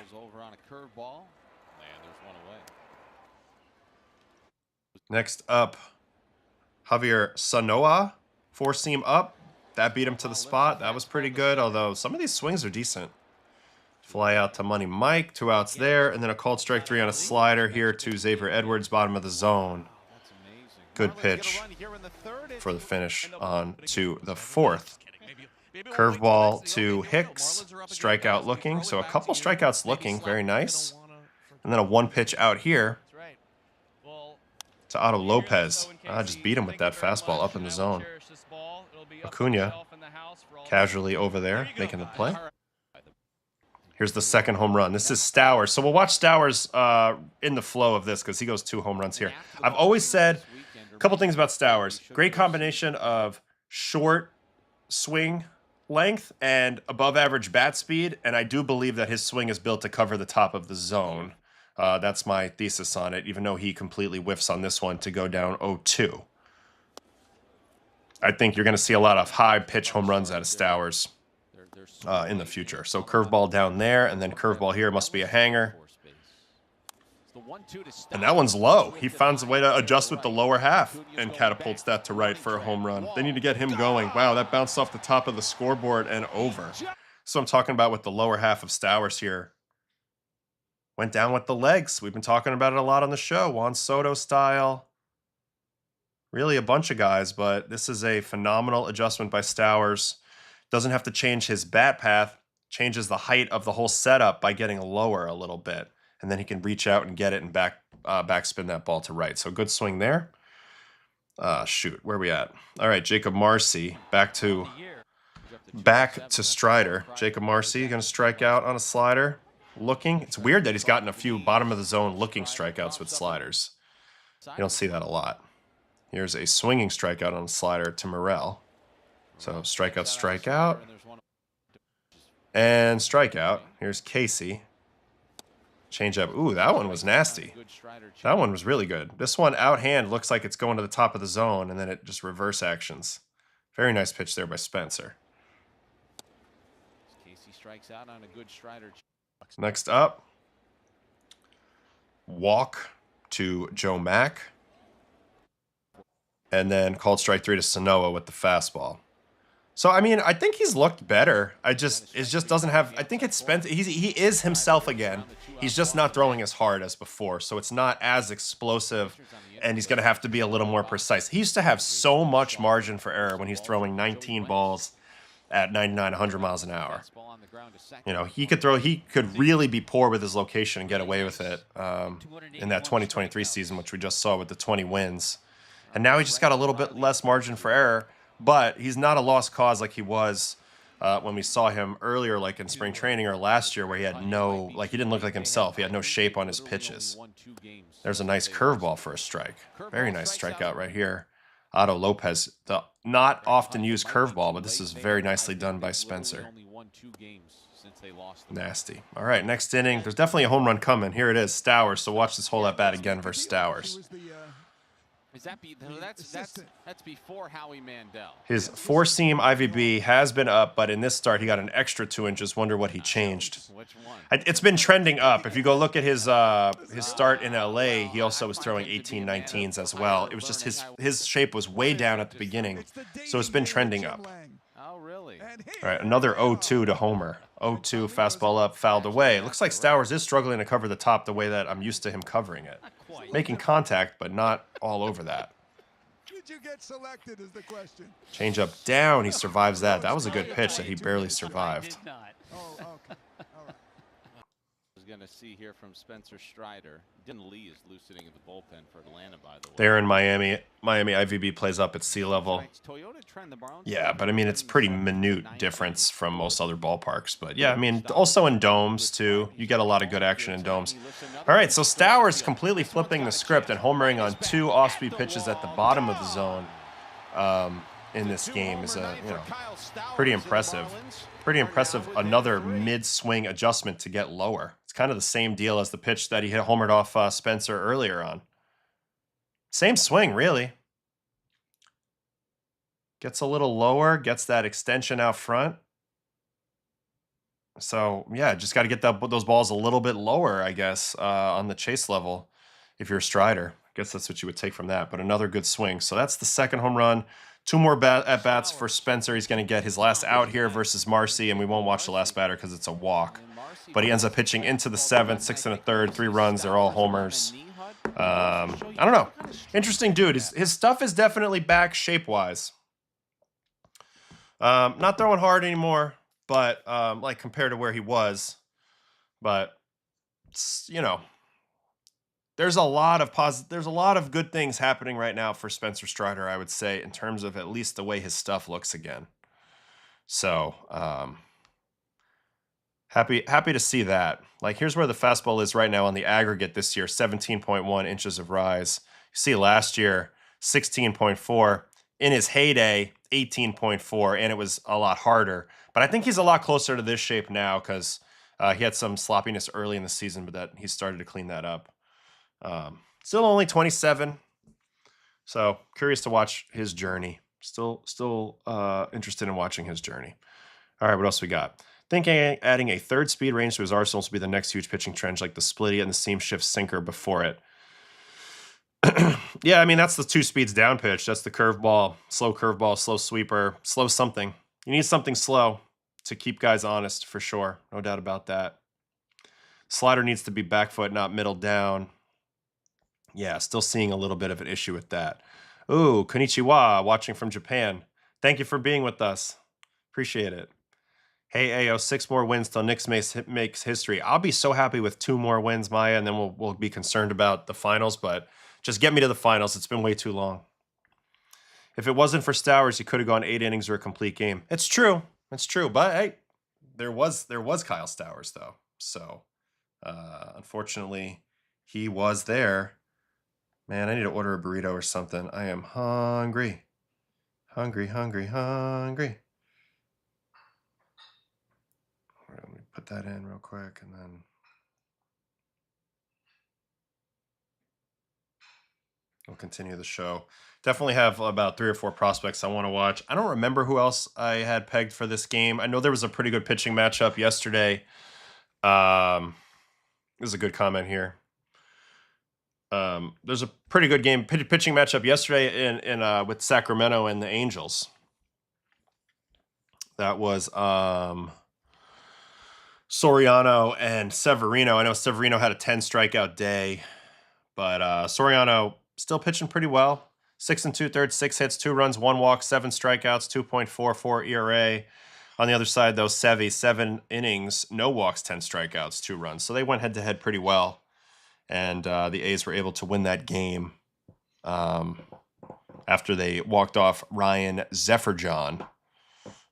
Next up, Javier Sanoa. 4-seam up. That beat him to the spot. That was pretty good, although some of these swings are decent. Fly out to Money Mike, 2 outs there, and then a called strike 3 on a slider here to Xavier Edwards, bottom of the zone. Good pitch for the finish on to the fourth. Curveball to Hicks, strikeout looking, so a couple strikeouts looking, very nice. And then a 1-pitch out here to Otto Lopez. Just beat him with that fastball up in the zone. Acuna casually over there, making the play. Here's the second home run. This is Stowers. So we'll watch Stowers in the flow of this because he goes 2 home runs here. I've always said a couple things about Stowers. Great combination of short swing length and above average bat speed. And I do believe that his swing is built to cover the top of the zone. That's my thesis on it, even though he completely whiffs on this one to go down 0-2. I think you're going to see a lot of high pitch home runs out of Stowers in the future. So curveball down there, and then curveball here must be a hanger. And that one's low. He finds a way to adjust with the lower half and catapults that to right for a home run. They need to get him going. Wow, that bounced off the top of the scoreboard and over. So I'm talking about with the lower half of Stowers here. Went down with the legs. We've been talking about it a lot on the show. Juan Soto style. Really a bunch of guys, but this is a phenomenal adjustment by Stowers. Doesn't have to change his bat path, changes the height of the whole setup by getting lower a little bit. And then he can reach out and get it and backspin that ball to right. So good swing there. Shoot, where are we at? All right, Jacob Marcy, back to Strider. Jacob Marcy going to strike out on a slider. Looking. It's weird that he's gotten a few bottom of the zone looking strikeouts with sliders. You don't see that a lot. Here's a swinging strikeout on a slider to Morel. So strikeout, strikeout, and strikeout. Here's Casey. Change up. Ooh, that one was nasty. That one was really good. This one outhand looks like it's going to the top of the zone, and then it just reverse actions. Very nice pitch there by Spencer. Casey strikes out on a good Strider. Next up, walk to Joe Mack. And then called strike 3 to Sanoa with the fastball. So, I mean, I think he's looked better. It just doesn't have, I think it's Spencer. He is himself again. He's just not throwing as hard as before. So it's not as explosive, and he's going to have to be a little more precise. He used to have so much margin for error when he's throwing 19 balls at 99, 100 miles an hour. Fastball on the ground to second. You know, he could really be poor with his location and get away with it in that 2023 season, which we just saw with the 20 wins. And now he just got a little bit less margin for error, but he's not a lost cause like he was when we saw him earlier, like in spring training or last year, where he had no, like, he didn't look like himself. He had no shape on his pitches. There's a nice curveball for a strike. Very nice strikeout right here. Otto Lopez, the not often used curveball, but this is very nicely done by Spencer. Nasty. All right, next inning. There's definitely a home run coming. Here it is, Stowers. So watch this whole at bat again versus Stowers. Is that that's before Howie Mandel. His four-seam IVB has been up, but in this start, he got an extra 2 inches. Wonder what he changed. Which one? It's been trending up. If you go look at his start in LA, he also was throwing 18, 19s as well. It was just his shape was way down at the beginning, so it's been trending up. Oh, really? All right, another 0-2 to Homer. 0-2, fastball up, fouled away. It looks like Stowers is struggling to cover the top the way that I'm used to him covering it. Making contact, but not all over that. Did you get selected is the question. Change up down, he survives that. That was a good pitch that he barely survived. Did not. Oh, okay. All right. I was going to see here from Spencer Strider. Dylan Lee is loosening in the bullpen for Atlanta, by the way. They're in Miami. Miami IVB plays up at sea level. Toyota trend the Marlins. Yeah, but I mean, it's pretty minute difference from most other ballparks. But yeah, I mean, also in domes, too. You get a lot of good action in domes. All right, so Stowers completely flipping the script and homering on 2 off-speed pitches at the bottom of the zone in this game is pretty impressive. Pretty impressive. Another mid-swing adjustment to get lower. It's kind of the same deal as the pitch that he hit homered off Spencer earlier on. Same swing, really. Gets a little lower, gets that extension out front. So, yeah, just got to get those balls a little bit lower, I guess, on the chase level if you're a Strider. I guess that's what you would take from that, but another good swing. So that's the second home run. 2 more at-bats for Spencer. He's going to get his last out here versus Marcy, and we won't watch the last batter because it's a walk. But he ends up pitching into the 7th, 6 1/3, 3 runs. They're all homers. I don't know. Interesting dude. His stuff is definitely back shape-wise. Not throwing hard anymore, but like compared to where he was. But you know, there's a lot of good things happening right now for Spencer Strider, I would say, in terms of at least the way his stuff looks again. So happy to see that. Like, here's where the fastball is right now on the aggregate this year: 17.1 inches of rise. You see last year 16.4. In his heyday, 18.4, and it was a lot harder. But I think he's a lot closer to this shape now because he had some sloppiness early in the season, but that he started to clean that up. Still only 27, so curious to watch his journey. Still interested in watching his journey. All right, what else we got? Thinking adding a 3rd speed range to his arsenal will be the next huge pitching trend, like the splitty and the seam shift sinker before it. Yeah, I mean, that's the 2 speeds down pitch. That's the curveball, slow sweeper, slow something. You need something slow to keep guys honest, for sure. No doubt about that. Slider needs to be back foot, not middle down. Yeah, still seeing a little bit of an issue with that. Ooh, konnichiwa, watching from Japan. Thank you for being with us. Appreciate it. Hey, AO, 6 more wins till Knicks makes history. I'll be so happy with 2 more wins, Maya, and then we'll be concerned about the finals, but just get me to the finals. It's been way too long. If it wasn't for Stowers, he could have gone 8 innings or a complete game. It's true. It's true. But hey, there was Kyle Stowers, though. So unfortunately, he was there. Man, I need to order a burrito or something. I am hungry. Hungry. Let me put that in real quick and then we'll continue the show. Definitely have about 3 or 4 prospects I want to watch. I don't remember who else I had pegged for this game. I know there was a pretty good pitching matchup yesterday. This is a good comment here. There's a pretty good game pitching matchup yesterday in with Sacramento and the Angels. That was Soriano and Severino. I know Severino had a 10 strikeout day, but Soriano still pitching pretty well. 6 2/3, 6 hits, 2 runs, 1 walk, 7 strikeouts, 2.44 ERA. On the other side, though, Sevy, 7 innings, no walks, 10 strikeouts, 2 runs. So they went head-to-head pretty well, and the A's were able to win that game after they walked off Ryan Zephyr-John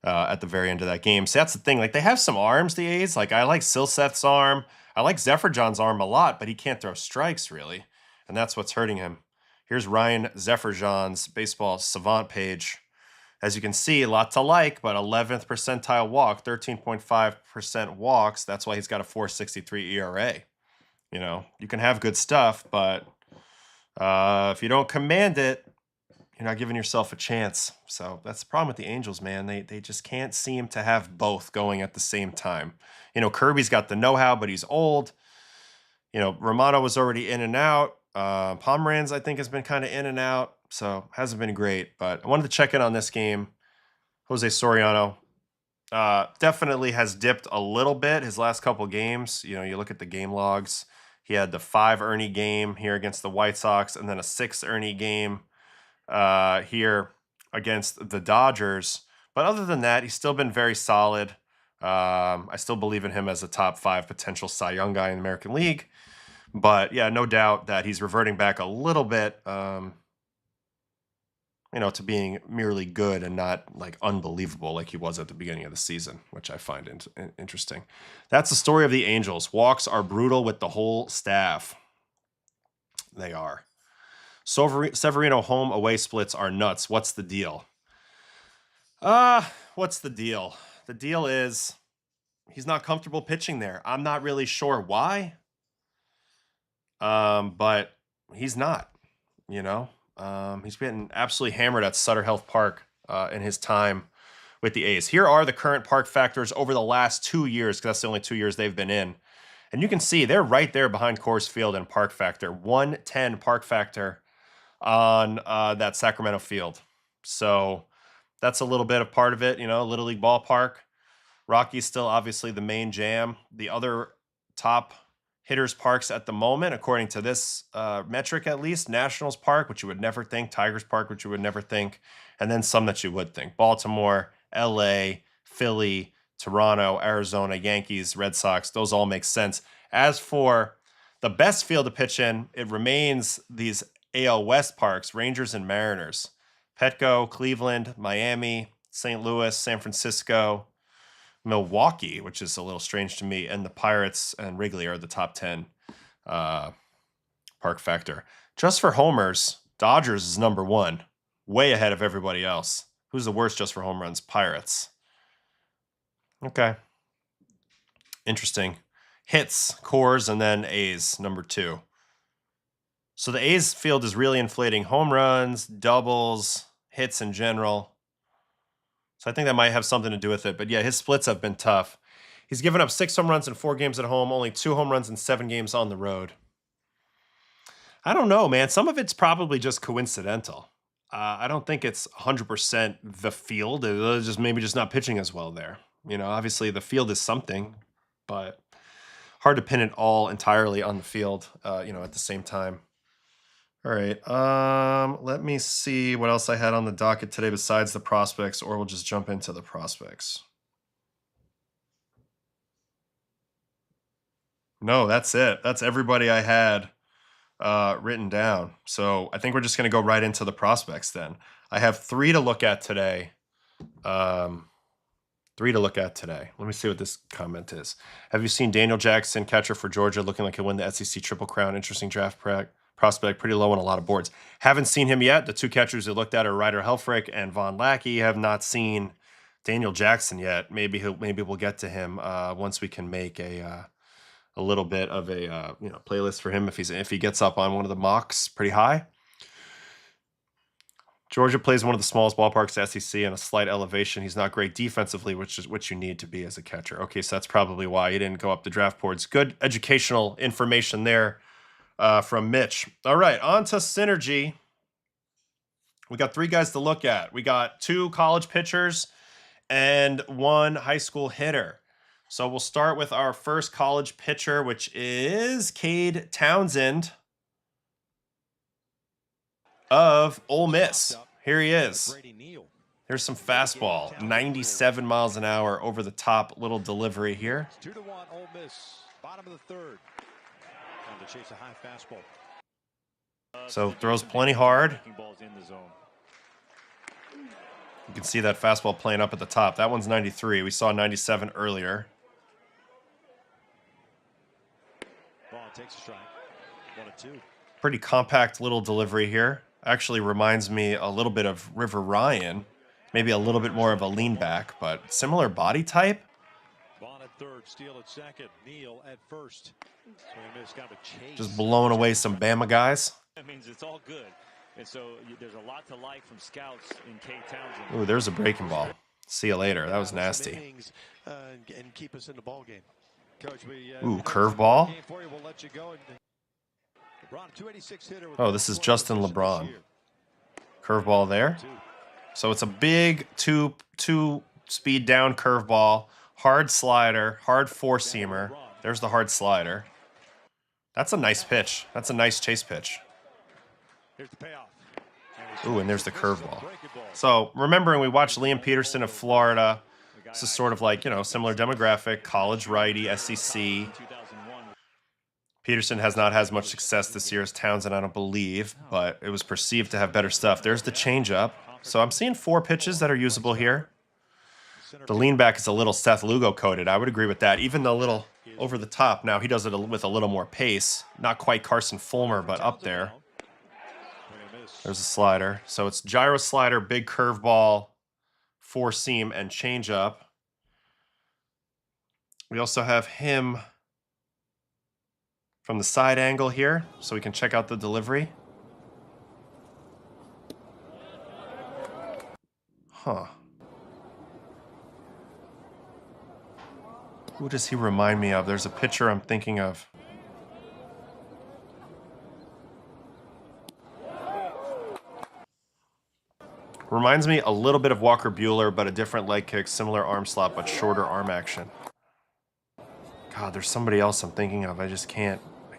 at the very end of that game. So that's the thing. Like, they have some arms, the A's. Like, I like Silseth's arm. I like Zephyr-John's arm a lot, but he can't throw strikes, really, and that's what's hurting him. Here's Ryan Zephyr-John's baseball savant page. As you can see, a lot to like, but 11th percentile walk, 13.5% walks. That's why he's got a 4.63 ERA. You know, you can have good stuff, but if you don't command it, you're not giving yourself a chance. So that's the problem with the Angels, man. They just can't seem to have both going at the same time. You know, Kirby's got the know-how, but he's old. You know, Romano was already in and out. Pomeranz, I think, has been kind of in and out. So hasn't been great, but I wanted to check in on this game. Jose Soriano definitely has dipped a little bit his last couple games. You know, you look at the game logs. He had the 5 Ernie game here against the White Sox, and then a 6 Ernie game here against the Dodgers. But other than that, he's still been very solid. I still believe in him as a top 5 potential Cy Young guy in the American League. But yeah, no doubt that he's reverting back a little bit. You know, to being merely good and not like unbelievable like he was at the beginning of the season, which I find interesting. That's the story of the Angels. Walks are brutal with the whole staff. They are. Severino home away splits are nuts. What's the deal? What's the deal? The deal is he's not comfortable pitching there. I'm not really sure why. But he's not, you know. He's been absolutely hammered at Sutter Health Park in his time with the A's. Here are the current park factors over the last 2 years, because that's the only 2 years they've been in. And you can see they're right there behind Coors Field in park factor. 110 park factor on that Sacramento field. So that's a little bit of part of it, you know, Little League ballpark. Rocky's still obviously the main jam. The other top hitters parks at the moment, according to this metric at least, Nationals Park, which you would never think, Tigers Park, which you would never think, and then some that you would think. Baltimore, LA, Philly, Toronto, Arizona, Yankees, Red Sox, those all make sense. As for the best field to pitch in, it remains these AL West parks, Rangers and Mariners. Petco, Cleveland, Miami, St. Louis, San Francisco, Milwaukee, which is a little strange to me, and the Pirates and Wrigley are the top 10 park factor. Just for homers, Dodgers is number 1, way ahead of everybody else. Who's the worst just for home runs? Pirates. Okay. Interesting. Hits, Coors, and then A's, number 2. So the A's field is really inflating home runs, doubles, hits in general. So I think that might have something to do with it. But yeah, his splits have been tough. He's given up 6 home runs in 4 games at home, only 2 home runs in 7 games on the road. I don't know, man. Some of it's probably just coincidental. I don't think it's 100% the field. It's just maybe just not pitching as well there. You know, obviously the field is something, but hard to pin it all entirely on the field, you know, at the same time. All right, let me see what else I had on the docket today besides the prospects, or we'll just jump into the prospects. No, that's it. That's everybody I had written down. So I think we're just going to go right into the prospects then. I have 3 to look at today. 3 to look at today. Let me see what this comment is. Have you seen Daniel Jackson, catcher for Georgia, looking like he'll win the SEC Triple Crown? Interesting draft prospect, pretty low on a lot of boards. Haven't seen him yet. The 2 catchers we looked at are Ryder Helfrich and Von Lackey. Have not seen Daniel Jackson yet. Maybe we'll get to him once we can make a little bit of a playlist for him if he gets up on one of the mocks pretty high. Georgia plays one of the smallest ballparks in SEC and a slight elevation. He's not great defensively, which is what you need to be as a catcher. Okay, so that's probably why he didn't go up the draft boards. Good educational information there from Mitch. All right, on to Synergy. We got 3 guys to look at. We got 2 college pitchers and 1 high school hitter. So we'll start with our first college pitcher, which is Cade Townsend of Ole Miss. Here he is. There's some fastball, 97 miles an hour over the top, little delivery here. 2-1 Ole Miss. Bottom of the third. Trying to chase a high fastball. So throws plenty hard. Balls in the zone. You can see that fastball playing up at the top. That one's 93. We saw 97 earlier. Ball takes a strike. 1-2. Pretty compact little delivery here. Actually reminds me a little bit of River Ryan. Maybe a little bit more of a lean back, but similar body type. Vaughn at third, Steele at second, Neal at first. Kind of a chase. Just blowing away some Bama guys. That means it's all good. And so there's a lot to like from scouts in Cade Townsend. Ooh, there's a breaking ball. See you later. That was nasty. Innings, and keep us in the ball game. Coach, Ooh, curveball. We'll let you go. LeBron, 286 hitter with Oh, this is Justin LeBron. Curveball there. So it's a big two speed down curveball, hard slider, hard four seamer. There's the hard slider. That's a nice pitch. That's a nice chase pitch. Here's the payoff. Ooh, and there's the curveball. So remembering we watched Liam Peterson of Florida. This is sort of like, you know, similar demographic, college righty, SEC. Peterson has not had as much success this year as Townsend, I don't believe, but it was perceived to have better stuff. There's the changeup. So I'm seeing 4 pitches that are usable here. The lean back is a little Seth Lugo coated. I would agree with that. Even a little over the top. Now he does it with a little more pace. Not quite Carson Fulmer, but up there. There's a slider. So it's gyro slider, big curveball, 4 seam, and changeup. We also have him from the side angle here, so we can check out the delivery. Huh. Who does he remind me of? There's a pitcher I'm thinking of. Reminds me a little bit of Walker Buehler, but a different leg kick, similar arm slot, but shorter arm action. God, there's somebody else I'm thinking of. I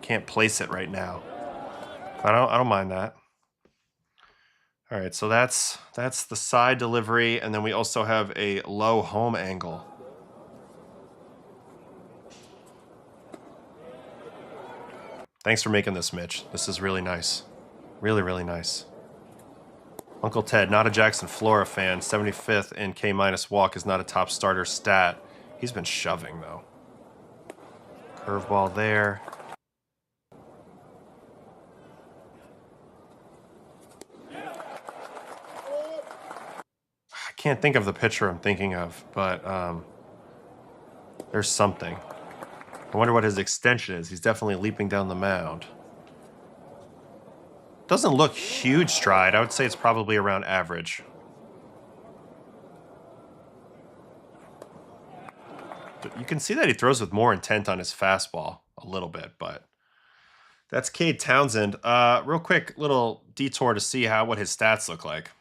can't place it right now. I don't mind that. All right, so that's the side delivery, and then we also have a low home angle. Thanks for making this, Mitch. This is really nice. Really, really nice. Uncle Ted, not a Jackson Flora fan. 75th in K- walk is not a top starter stat. He's been shoving, though. Curveball there. I can't think of the pitcher I'm thinking of, but there's something. I wonder what his extension is. He's definitely leaping down the mound. Doesn't look huge stride. I would say it's probably around average. But you can see that he throws with more intent on his fastball a little bit, but that's Cade Townsend. Real quick little detour to see what his stats look like.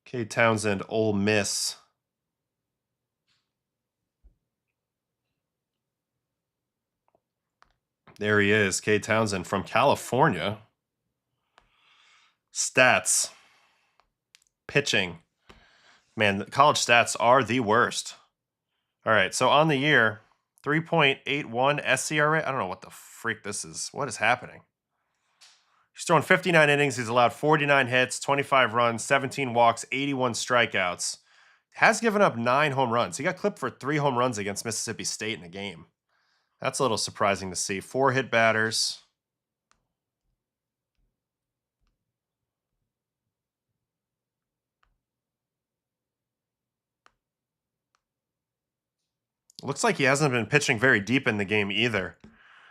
Cade Townsend, Ole Miss. There he is, Cade Townsend from California. Stats. Pitching. Man, college stats are the worst. All right, so on the year, 3.81 SCRA. I don't know what the freak this is. What is happening? He's thrown 59 innings. He's allowed 49 hits, 25 runs, 17 walks, 81 strikeouts. Has given up 9 home runs. He got clipped for 3 home runs against Mississippi State in a game. That's a little surprising to see. 4 hit batters. Looks like he hasn't been pitching very deep in the game either.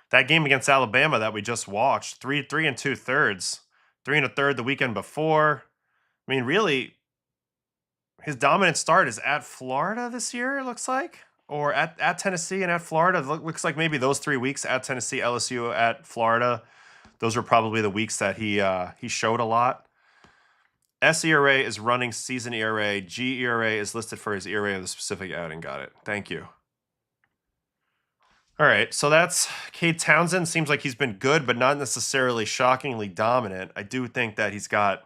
That game against Alabama that we just watched, 3 2/3, 3 1/3 the weekend before. I mean, really, his dominant start is at Florida this year, it looks like. Or at Tennessee and at Florida. Looks like maybe those 3 weeks at Tennessee, LSU, at Florida. Those are probably the weeks that he showed a lot. SERA is running season ERA. GERA is listed for his ERA of the specific outing. Got it. Thank you. All right, so that's Cade Townsend. Seems like he's been good, but not necessarily shockingly dominant. I do think that he's got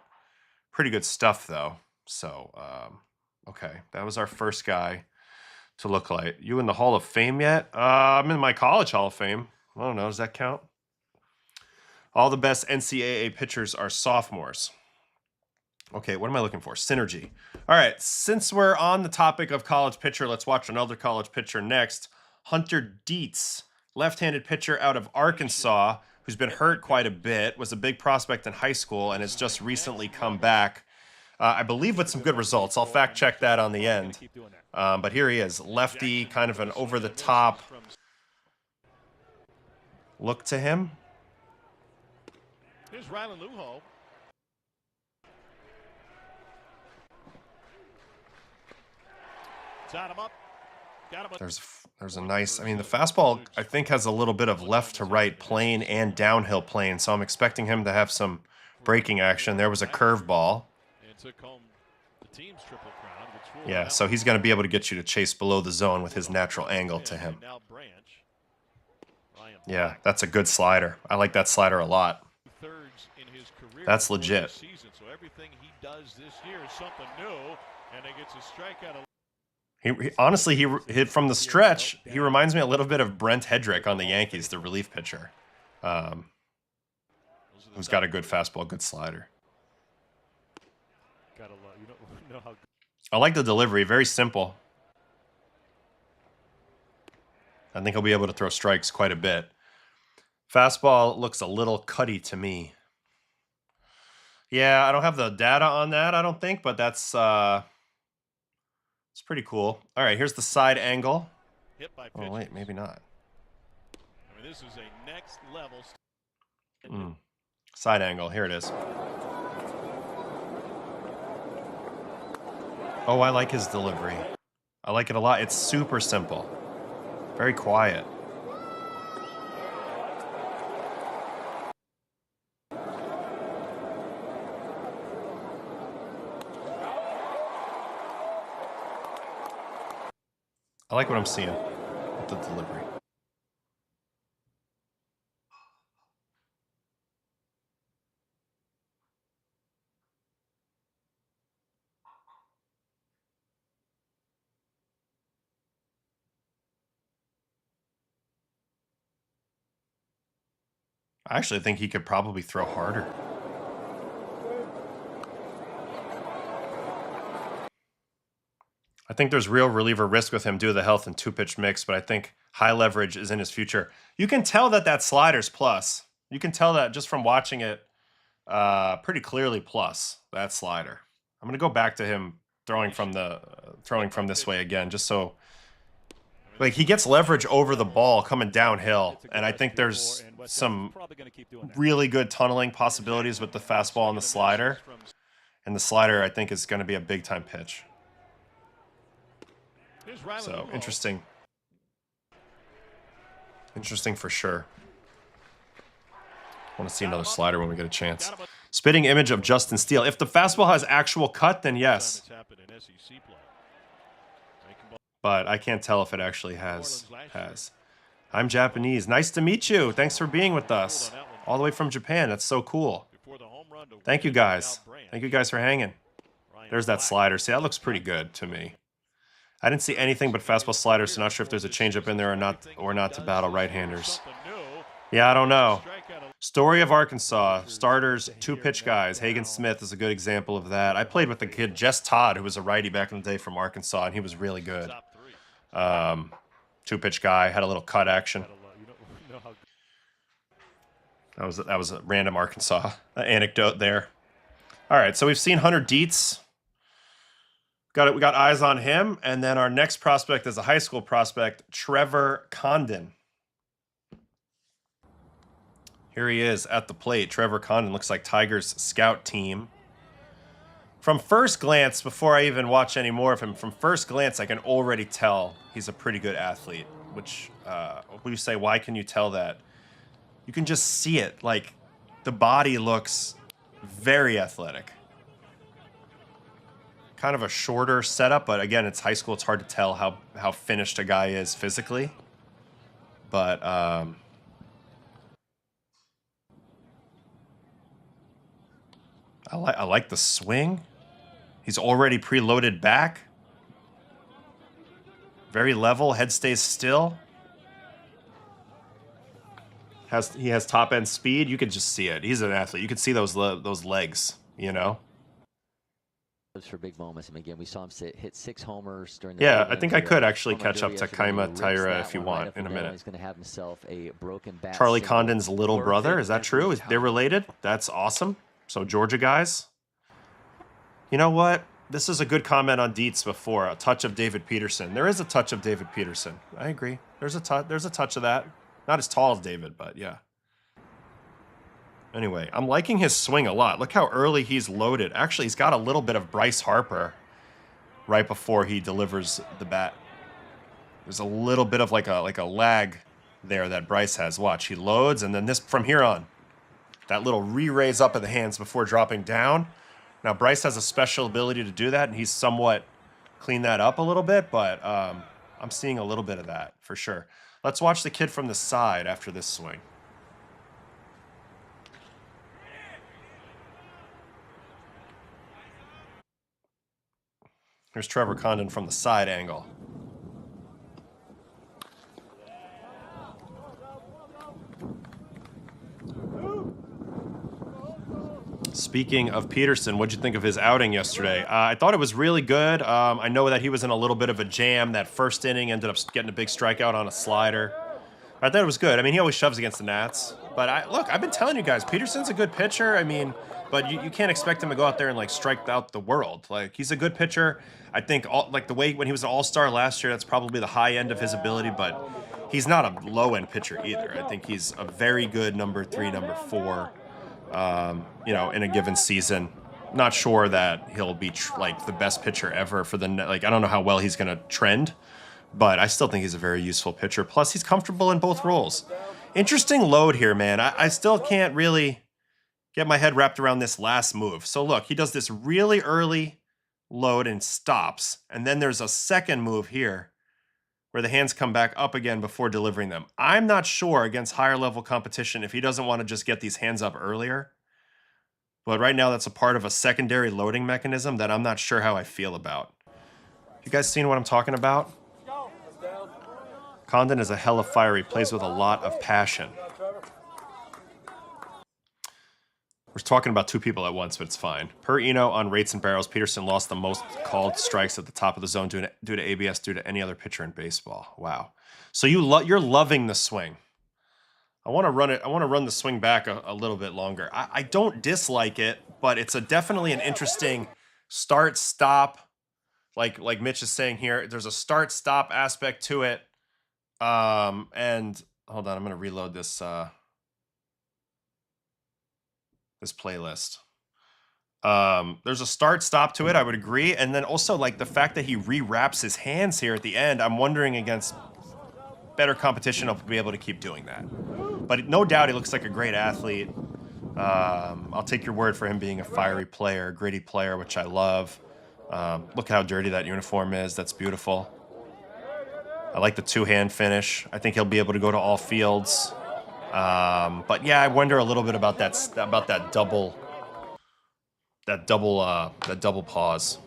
pretty good stuff, though. So, okay, that was our first guy to look like. You in the Hall of Fame yet? I'm in my college Hall of Fame. I don't know. Does that count? All the best NCAA pitchers are sophomores. Okay, what am I looking for? Synergy. All right, since we're on the topic of college pitcher, let's watch another college pitcher next. Hunter Dietz, left-handed pitcher out of Arkansas, who's been hurt quite a bit, was a big prospect in high school, and has just recently come back. I believe with some good results. I'll fact check that on the end. But here he is, lefty, kind of an over-the-top look to him. Here's Rylan Luho. Got him up. There's a nice, I mean, the fastball, I think, has a little bit of left to right plane and downhill plane, so I'm expecting him to have some breaking action. There was a curveball. Yeah, so he's going to be able to get you to chase below the zone with his natural angle to him. Yeah, that's a good slider. I like that slider a lot. That's legit. So everything he does this year is something new, and he gets a strikeout. Honestly, he hit from the stretch. He reminds me a little bit of Brent Hedrick on the Yankees, the relief pitcher, who's got a good fastball, good slider. I like the delivery, very simple. I think he'll be able to throw strikes quite a bit. Fastball looks a little cutty to me. Yeah, I don't have the data on that, I don't think, but that's it's pretty cool. All right, here's the side angle. Oh, wait, maybe not. I mean, this is a next level. Side angle, here it is. Oh, I like his delivery. I like it a lot. It's super simple. Very quiet. I like what I'm seeing with the delivery. I actually think he could probably throw harder. I think there's real reliever risk with him due to the health and two-pitch mix, but I think high leverage is in his future. You can tell that that slider's plus. You can tell that just from watching it pretty clearly plus, that slider. I'm going to go back to him throwing from this way again, just so... Like, he gets leverage over the ball coming downhill, and I think there's some really good tunneling possibilities with the fastball and the slider. And the slider, I think, is going to be a big-time pitch. So, interesting. Interesting for sure. I want to see another slider when we get a chance. Spitting image of Justin Steele. If the fastball has actual cut, then yes. But I can't tell if it actually has. I'm Japanese. Nice to meet you. Thanks for being with us. All the way from Japan. That's so cool. Thank you, guys. Thank you guys for hanging. There's that slider. See, that looks pretty good to me. I didn't see anything but fastball sliders, so not sure if there's a changeup in there or not to battle right-handers. Yeah, I don't know. Story of Arkansas. Starters, two-pitch guys. Hagen Smith is a good example of that. I played with the kid Jess Todd, who was a righty back in the day from Arkansas, and he was really good. Two-pitch guy, had a little cut action. That was a random Arkansas anecdote there. All right, so we've seen Hunter Dietz. We got eyes on him, and then our next prospect is a high school prospect, Trevor Condon. Here he is at the plate. Trevor Condon looks like Tigers' scout team. From first glance, before I even watch any more of him, from first glance, I can already tell he's a pretty good athlete. Which, you say, why can you tell that? You can just see it. Like, the body looks very athletic. Kind of a shorter setup, but again, it's high school. It's hard to tell how finished a guy is physically. but I like the swing. He's already preloaded back. Very level, head stays still. He has top end speed. You can just see it. He's an athlete. You can see those legs, you know. For big moments. And again, we saw him hit 6 homers during the Yeah, I think I could actually catch up to Kaima Taira if you want in a minute. He's going to have himself a broken bat. Charlie Condon's little brother. Is that true? They're related? That's awesome. So Georgia guys. You know what? This is a good comment on Dietz before. A touch of David Peterson. There is a touch of David Peterson. I agree. There's a touch of that. Not as tall as David, but yeah. Anyway, I'm liking his swing a lot. Look how early he's loaded. Actually, he's got a little bit of Bryce Harper right before he delivers the bat. There's a little bit of like a lag there that Bryce has. Watch, he loads, and then this from here on, that little re-raise up of the hands before dropping down. Now, Bryce has a special ability to do that, and he's somewhat cleaned that up a little bit, but I'm seeing a little bit of that for sure. Let's watch the kid from the side after this swing. Here's Trevor Condon from the side angle. Speaking of Peterson, what'd you think of his outing yesterday? I thought it was really good. I know that he was in a little bit of a jam. That first inning ended up getting a big strikeout on a slider. I thought it was good. I mean, he always shoves against the Nats. But look, I've been telling you guys, Peterson's a good pitcher. I mean, but you can't expect him to go out there and like strike out the world. Like, he's a good pitcher. I think the way when he was an all-star last year, that's probably the high end of his ability, but he's not a low-end pitcher either. I think he's a very good number 3, number 4, you know, in a given season. Not sure that he'll be like the best pitcher ever for the I don't know how well he's going to trend, but I still think he's a very useful pitcher. Plus, he's comfortable in both roles. Interesting load here, man. I still can't really get my head wrapped around this last move. So look, he does this really early load and stops, and then there's a second move here where the hands come back up again before delivering them. I'm not sure against higher level competition if he doesn't want to just get these hands up earlier. But right now that's a part of a secondary loading mechanism that I'm not sure how I feel about. You guys seen what I'm talking about? Condon is a hella fiery, plays with a lot of passion. We're talking about 2 people at once, but it's fine. Per Eno on rates and barrels, Peterson lost the most called strikes at the top of the zone due to ABS due to any other pitcher in baseball. Wow. So you're loving the swing. I want to run it. I want to run the swing back a little bit longer. I don't dislike it, but it's definitely an interesting start-stop. Like Mitch is saying here, there's a start-stop aspect to it. And hold on, I'm going to reload this this playlist. There's a start-stop to it, I would agree. And then also, like, the fact that he re-wraps his hands here at the end, I'm wondering against better competition, he'll be able to keep doing that. But no doubt he looks like a great athlete. I'll take your word for him being a fiery player, gritty player, which I love. Look how dirty that uniform is. That's beautiful. I like the 2-hand finish. I think he'll be able to go to all fields. But yeah, I wonder a little bit about that double pause.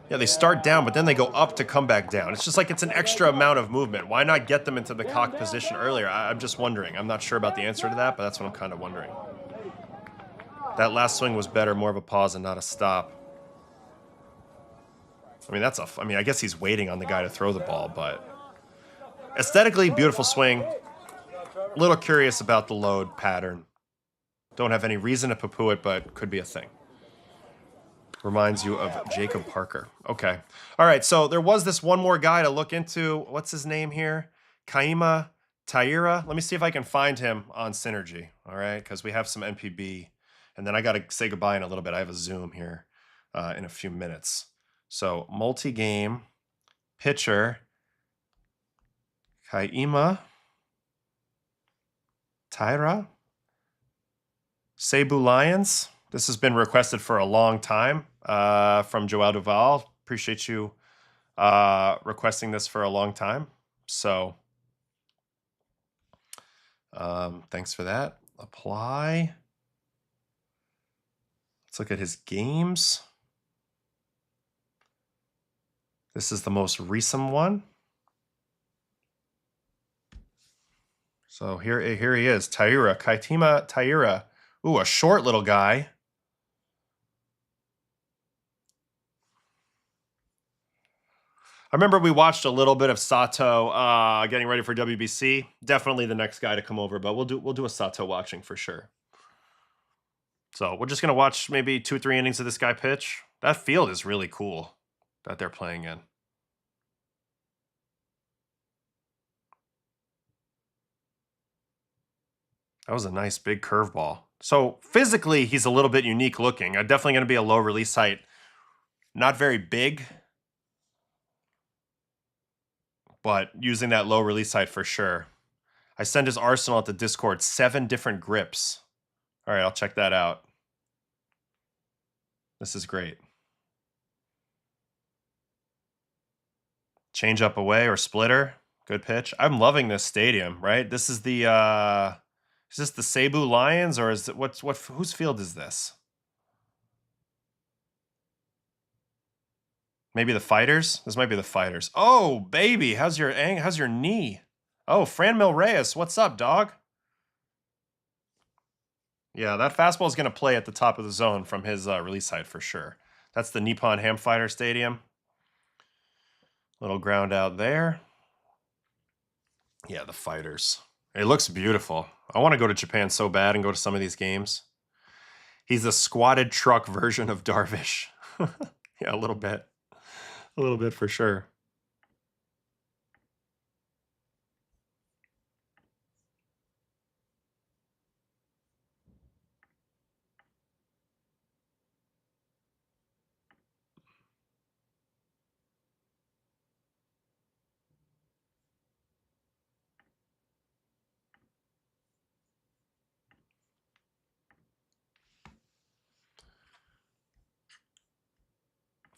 Yeah, they start down, but then they go up to come back down. It's just like it's an extra amount of movement. Why not get them into the cock position earlier? I'm just wondering. I'm not sure about the answer to that, but that's what I'm kind of wondering. That last swing was better, more of a pause and not a stop. I mean, I guess he's waiting on the guy to throw the ball, but aesthetically, beautiful swing. A little curious about the load pattern. Don't have any reason to poo-poo it, but could be a thing. Reminds you of Jacob Parker. Okay. All right, so there was this one more guy to look into. What's his name here? Kaima Taira. Let me see if I can find him on Synergy, all right? Because we have some NPB. And then I got to say goodbye in a little bit. I have a Zoom here in a few minutes. So, multi-game, pitcher, Kaima Taira, Cebu Lions. This has been requested for a long time from Joel Duval. Appreciate you requesting this for a long time. So Thanks for that. Apply. Let's look at his games. This is the most recent one. So here he is, Kaitima Taira. Ooh, a short little guy. I remember we watched a little bit of Sato getting ready for WBC. Definitely the next guy to come over, but we'll do a Sato watching for sure. So we're just gonna watch maybe 2 or 3 innings of this guy pitch. That field is really cool that they're playing in. That was a nice big curveball. So physically, he's a little bit unique looking. Definitely going to be a low release height. Not very big, but using that low release height for sure. I sent his arsenal at the Discord, 7 different grips. All right, I'll check that out. This is great. Change up away or splitter. Good pitch. I'm loving this stadium, right? This is the is this the Cebu Lions, or is it whose field is this? Maybe the Fighters? This might be the Fighters. Oh, baby, how's your knee? Oh, Franmil Reyes, what's up, dog? Yeah, that fastball is going to play at the top of the zone from his release height for sure. That's the Nippon Ham Fighter Stadium. Little ground out there. Yeah, the Fighters. It looks beautiful. I want to go to Japan so bad and go to some of these games. He's a squatted truck version of Darvish. Yeah, a little bit. A little bit for sure.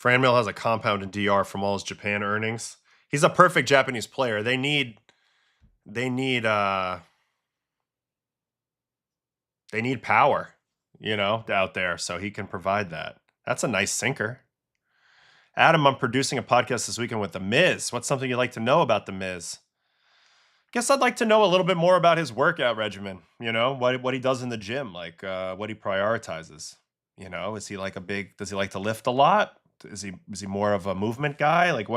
Franmil has a compound in DR from all his Japan earnings. He's a perfect Japanese player. They need power, out there, so he can provide that. That's a nice sinker. Adam, I'm producing a podcast this weekend with The Miz. What's something you'd like to know about The Miz? Guess I'd like to know a little bit more about his workout regimen, what he does in the gym, like what he prioritizes. Is he like does he like to lift a lot? Is he more of a movement guy? Like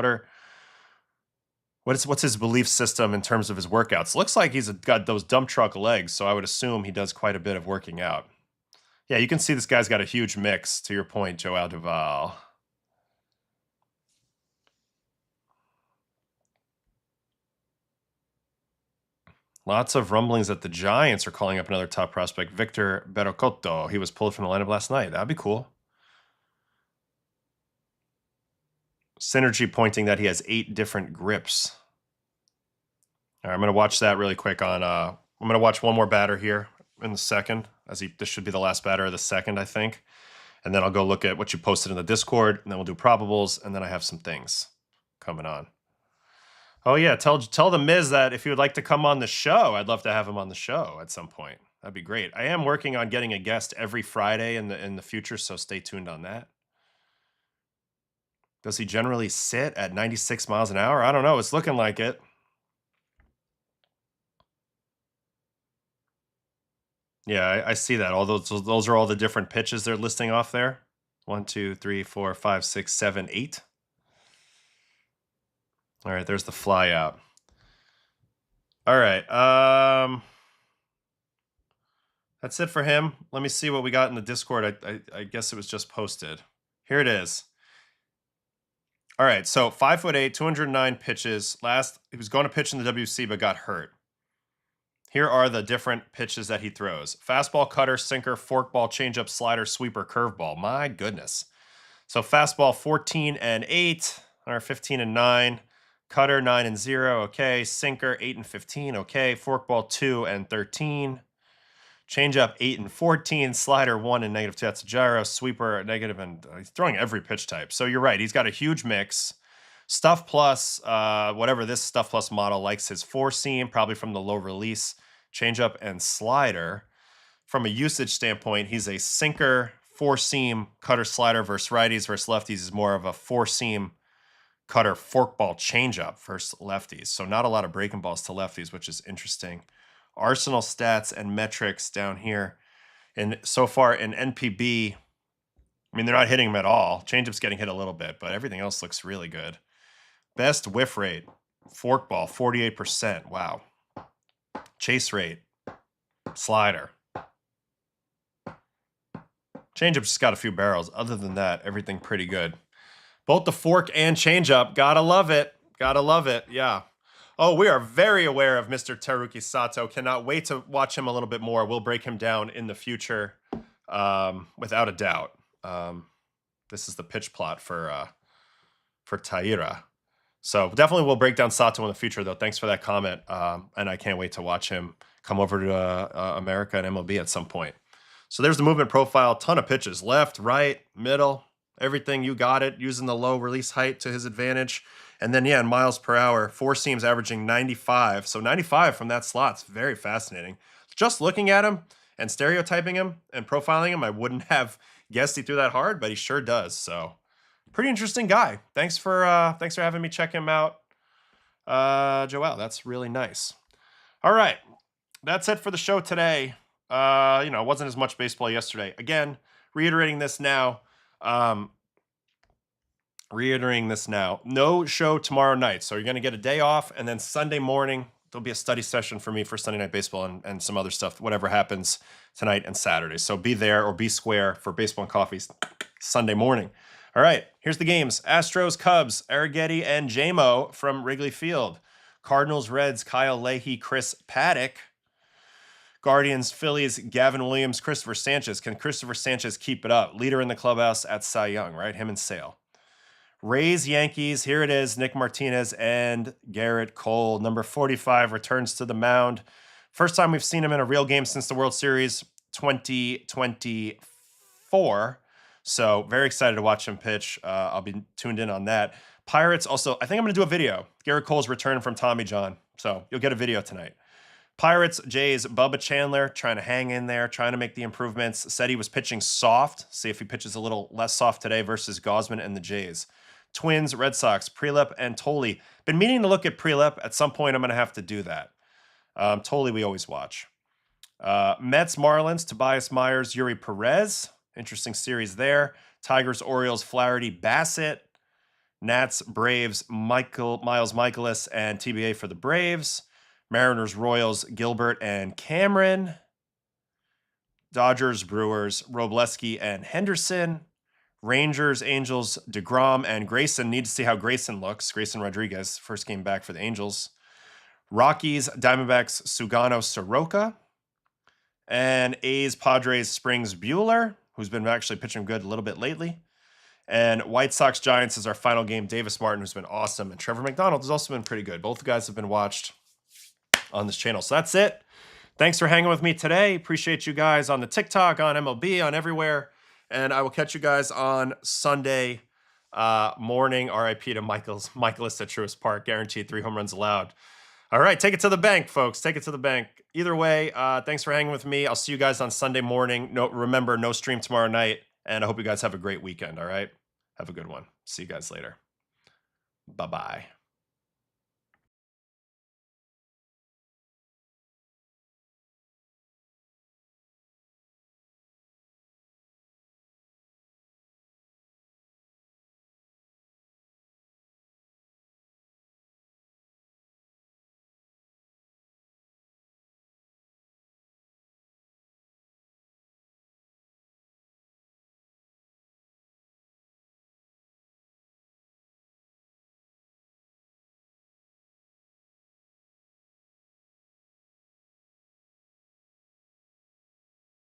what's his belief system in terms of his workouts? Looks like he's got those dump truck legs, so I would assume he does quite a bit of working out. Yeah, you can see this guy's got a huge mix, to your point, Joel Duval. Lots of rumblings that the Giants are calling up another top prospect, Victor Berocotto. He was pulled from the lineup last night. That'd be cool. Synergy pointing that he has 8 different grips. All right, I'm going to watch that really quick on I'm going to watch one more batter here in the second, this should be the last batter of the second, I think. And then I'll go look at what you posted in the Discord, and then we'll do probables, and then I have some things coming on. Oh yeah, tell the Miz that if he would like to come on the show, I'd love to have him on the show at some point. That'd be great. I am working on getting a guest every Friday in the future, so stay tuned on that. Does he generally sit at 96 miles an hour? I don't know. It's looking like it. Yeah, I see that. All those are all the different pitches they're listing off there. 1, 2, 3, 4, 5, 6, 7, 8. All right, there's the fly out. All right. That's it for him. Let me see what we got in the Discord. I guess it was just posted. Here it is. All right, so 5'8", 209 pitches. He was going to pitch in the WC, but got hurt. Here are the different pitches that he throws. Fastball, cutter, sinker, forkball, changeup, slider, sweeper, curveball. My goodness. So fastball 14 and 8, or 15 and 9. Cutter 9 and 0, okay. Sinker 8 and 15, okay. Forkball 2 and 13. Changeup 8 and 14. Slider 1 and -2. That's a gyro. Sweeper negative, and he's throwing every pitch type. So you're right. He's got a huge mix. Stuff Plus, whatever this Stuff Plus model likes his 4-seam, probably from the low release. changeup, and slider. From a usage standpoint, he's a sinker, four-seam cutter slider versus righties versus lefties. He's more of a four-seam cutter forkball changeup versus lefties. So not a lot of breaking balls to lefties, which is interesting. Arsenal stats and metrics down here. And so far in NPB, I mean, they're not hitting him at all. Changeup's getting hit a little bit, but everything else looks really good. Best whiff rate, forkball, 48%. Wow. Chase rate, slider. Changeup's just got a few barrels. Other than that, everything pretty good. Both the fork and changeup. Gotta love it. Gotta love it. Yeah. Oh, we are very aware of Mr. Teruki Sato. Cannot wait to watch him a little bit more. We'll break him down in the future, without a doubt. This is the pitch plot for Taira. So definitely we'll break down Sato in the future, though. Thanks for that comment. And I can't wait to watch him come over to America and MLB at some point. So there's the movement profile. Ton of pitches. Left, right, middle, everything. You got it. Using the low release height to his advantage. And then, yeah, in miles per hour, four seams averaging 95. So 95 from that slot's very fascinating. Just looking at him and stereotyping him and profiling him, I wouldn't have guessed he threw that hard, but he sure does. So pretty interesting guy. Thanks for having me check him out, Joel. That's really nice. All right, that's it for the show today. It wasn't as much baseball yesterday. Again, reiterating this now. No show tomorrow night. So you're going to get a day off, and then Sunday morning, there'll be a study session for me for Sunday Night Baseball and some other stuff, whatever happens tonight and Saturday. So be there or be square for Baseball and Coffees Sunday morning. All right, here's the games. Astros, Cubs, Arrighetti, and JMO from Wrigley Field. Cardinals, Reds, Kyle Leahy, Chris Paddock. Guardians, Phillies, Gavin Williams, Christopher Sanchez. Can Christopher Sanchez keep it up? Leader in the clubhouse at Cy Young, right? Him and Sale. Rays, Yankees, here it is. Nick Martinez and Garrett Cole. Number 45 returns to the mound. First time we've seen him in a real game since the World Series 2024. So very excited to watch him pitch. I'll be tuned in on that. Pirates also, I think I'm going to do a video. Garrett Cole's return from Tommy John. So you'll get a video tonight. Pirates, Jays, Bubba Chandler trying to hang in there, trying to make the improvements. Said he was pitching soft. See if he pitches a little less soft today versus Gausman and the Jays. Twins, Red Sox, Prelep, and Tolley. Been meaning to look at Prelep. At some point, I'm going to have to do that. Tolley, we always watch. Mets, Marlins, Tobias Myers, Yuri Perez. Interesting series there. Tigers, Orioles, Flaherty, Bassett. Nats, Braves, Miles Michaelis, and TBA for the Braves. Mariners, Royals, Gilbert and Cameron. Dodgers, Brewers, Robleski and Henderson. Rangers, Angels, DeGrom and Grayson. Need to see how Grayson looks. Grayson Rodriguez, first game back for the Angels. Rockies, Diamondbacks, Sugano, Soroka. And A's, Padres, Springs, Bueller, who's been actually pitching good a little bit lately. And White Sox, Giants is our final game. Davis Martin, who's been awesome. And Trevor McDonald has also been pretty good. Both guys have been watched on this channel. So that's it. Thanks for hanging with me today. Appreciate you guys on the TikTok, on MLB, on everywhere. And I will catch you guys on Sunday morning. RIP to Michaelis at Truist Park. Guaranteed 3 home runs allowed. All right, take it to the bank, folks. Take it to the bank. Either way, thanks for hanging with me. I'll see you guys on Sunday morning. Remember, no stream tomorrow night. And I hope you guys have a great weekend, all right? Have a good one. See you guys later. Bye-bye.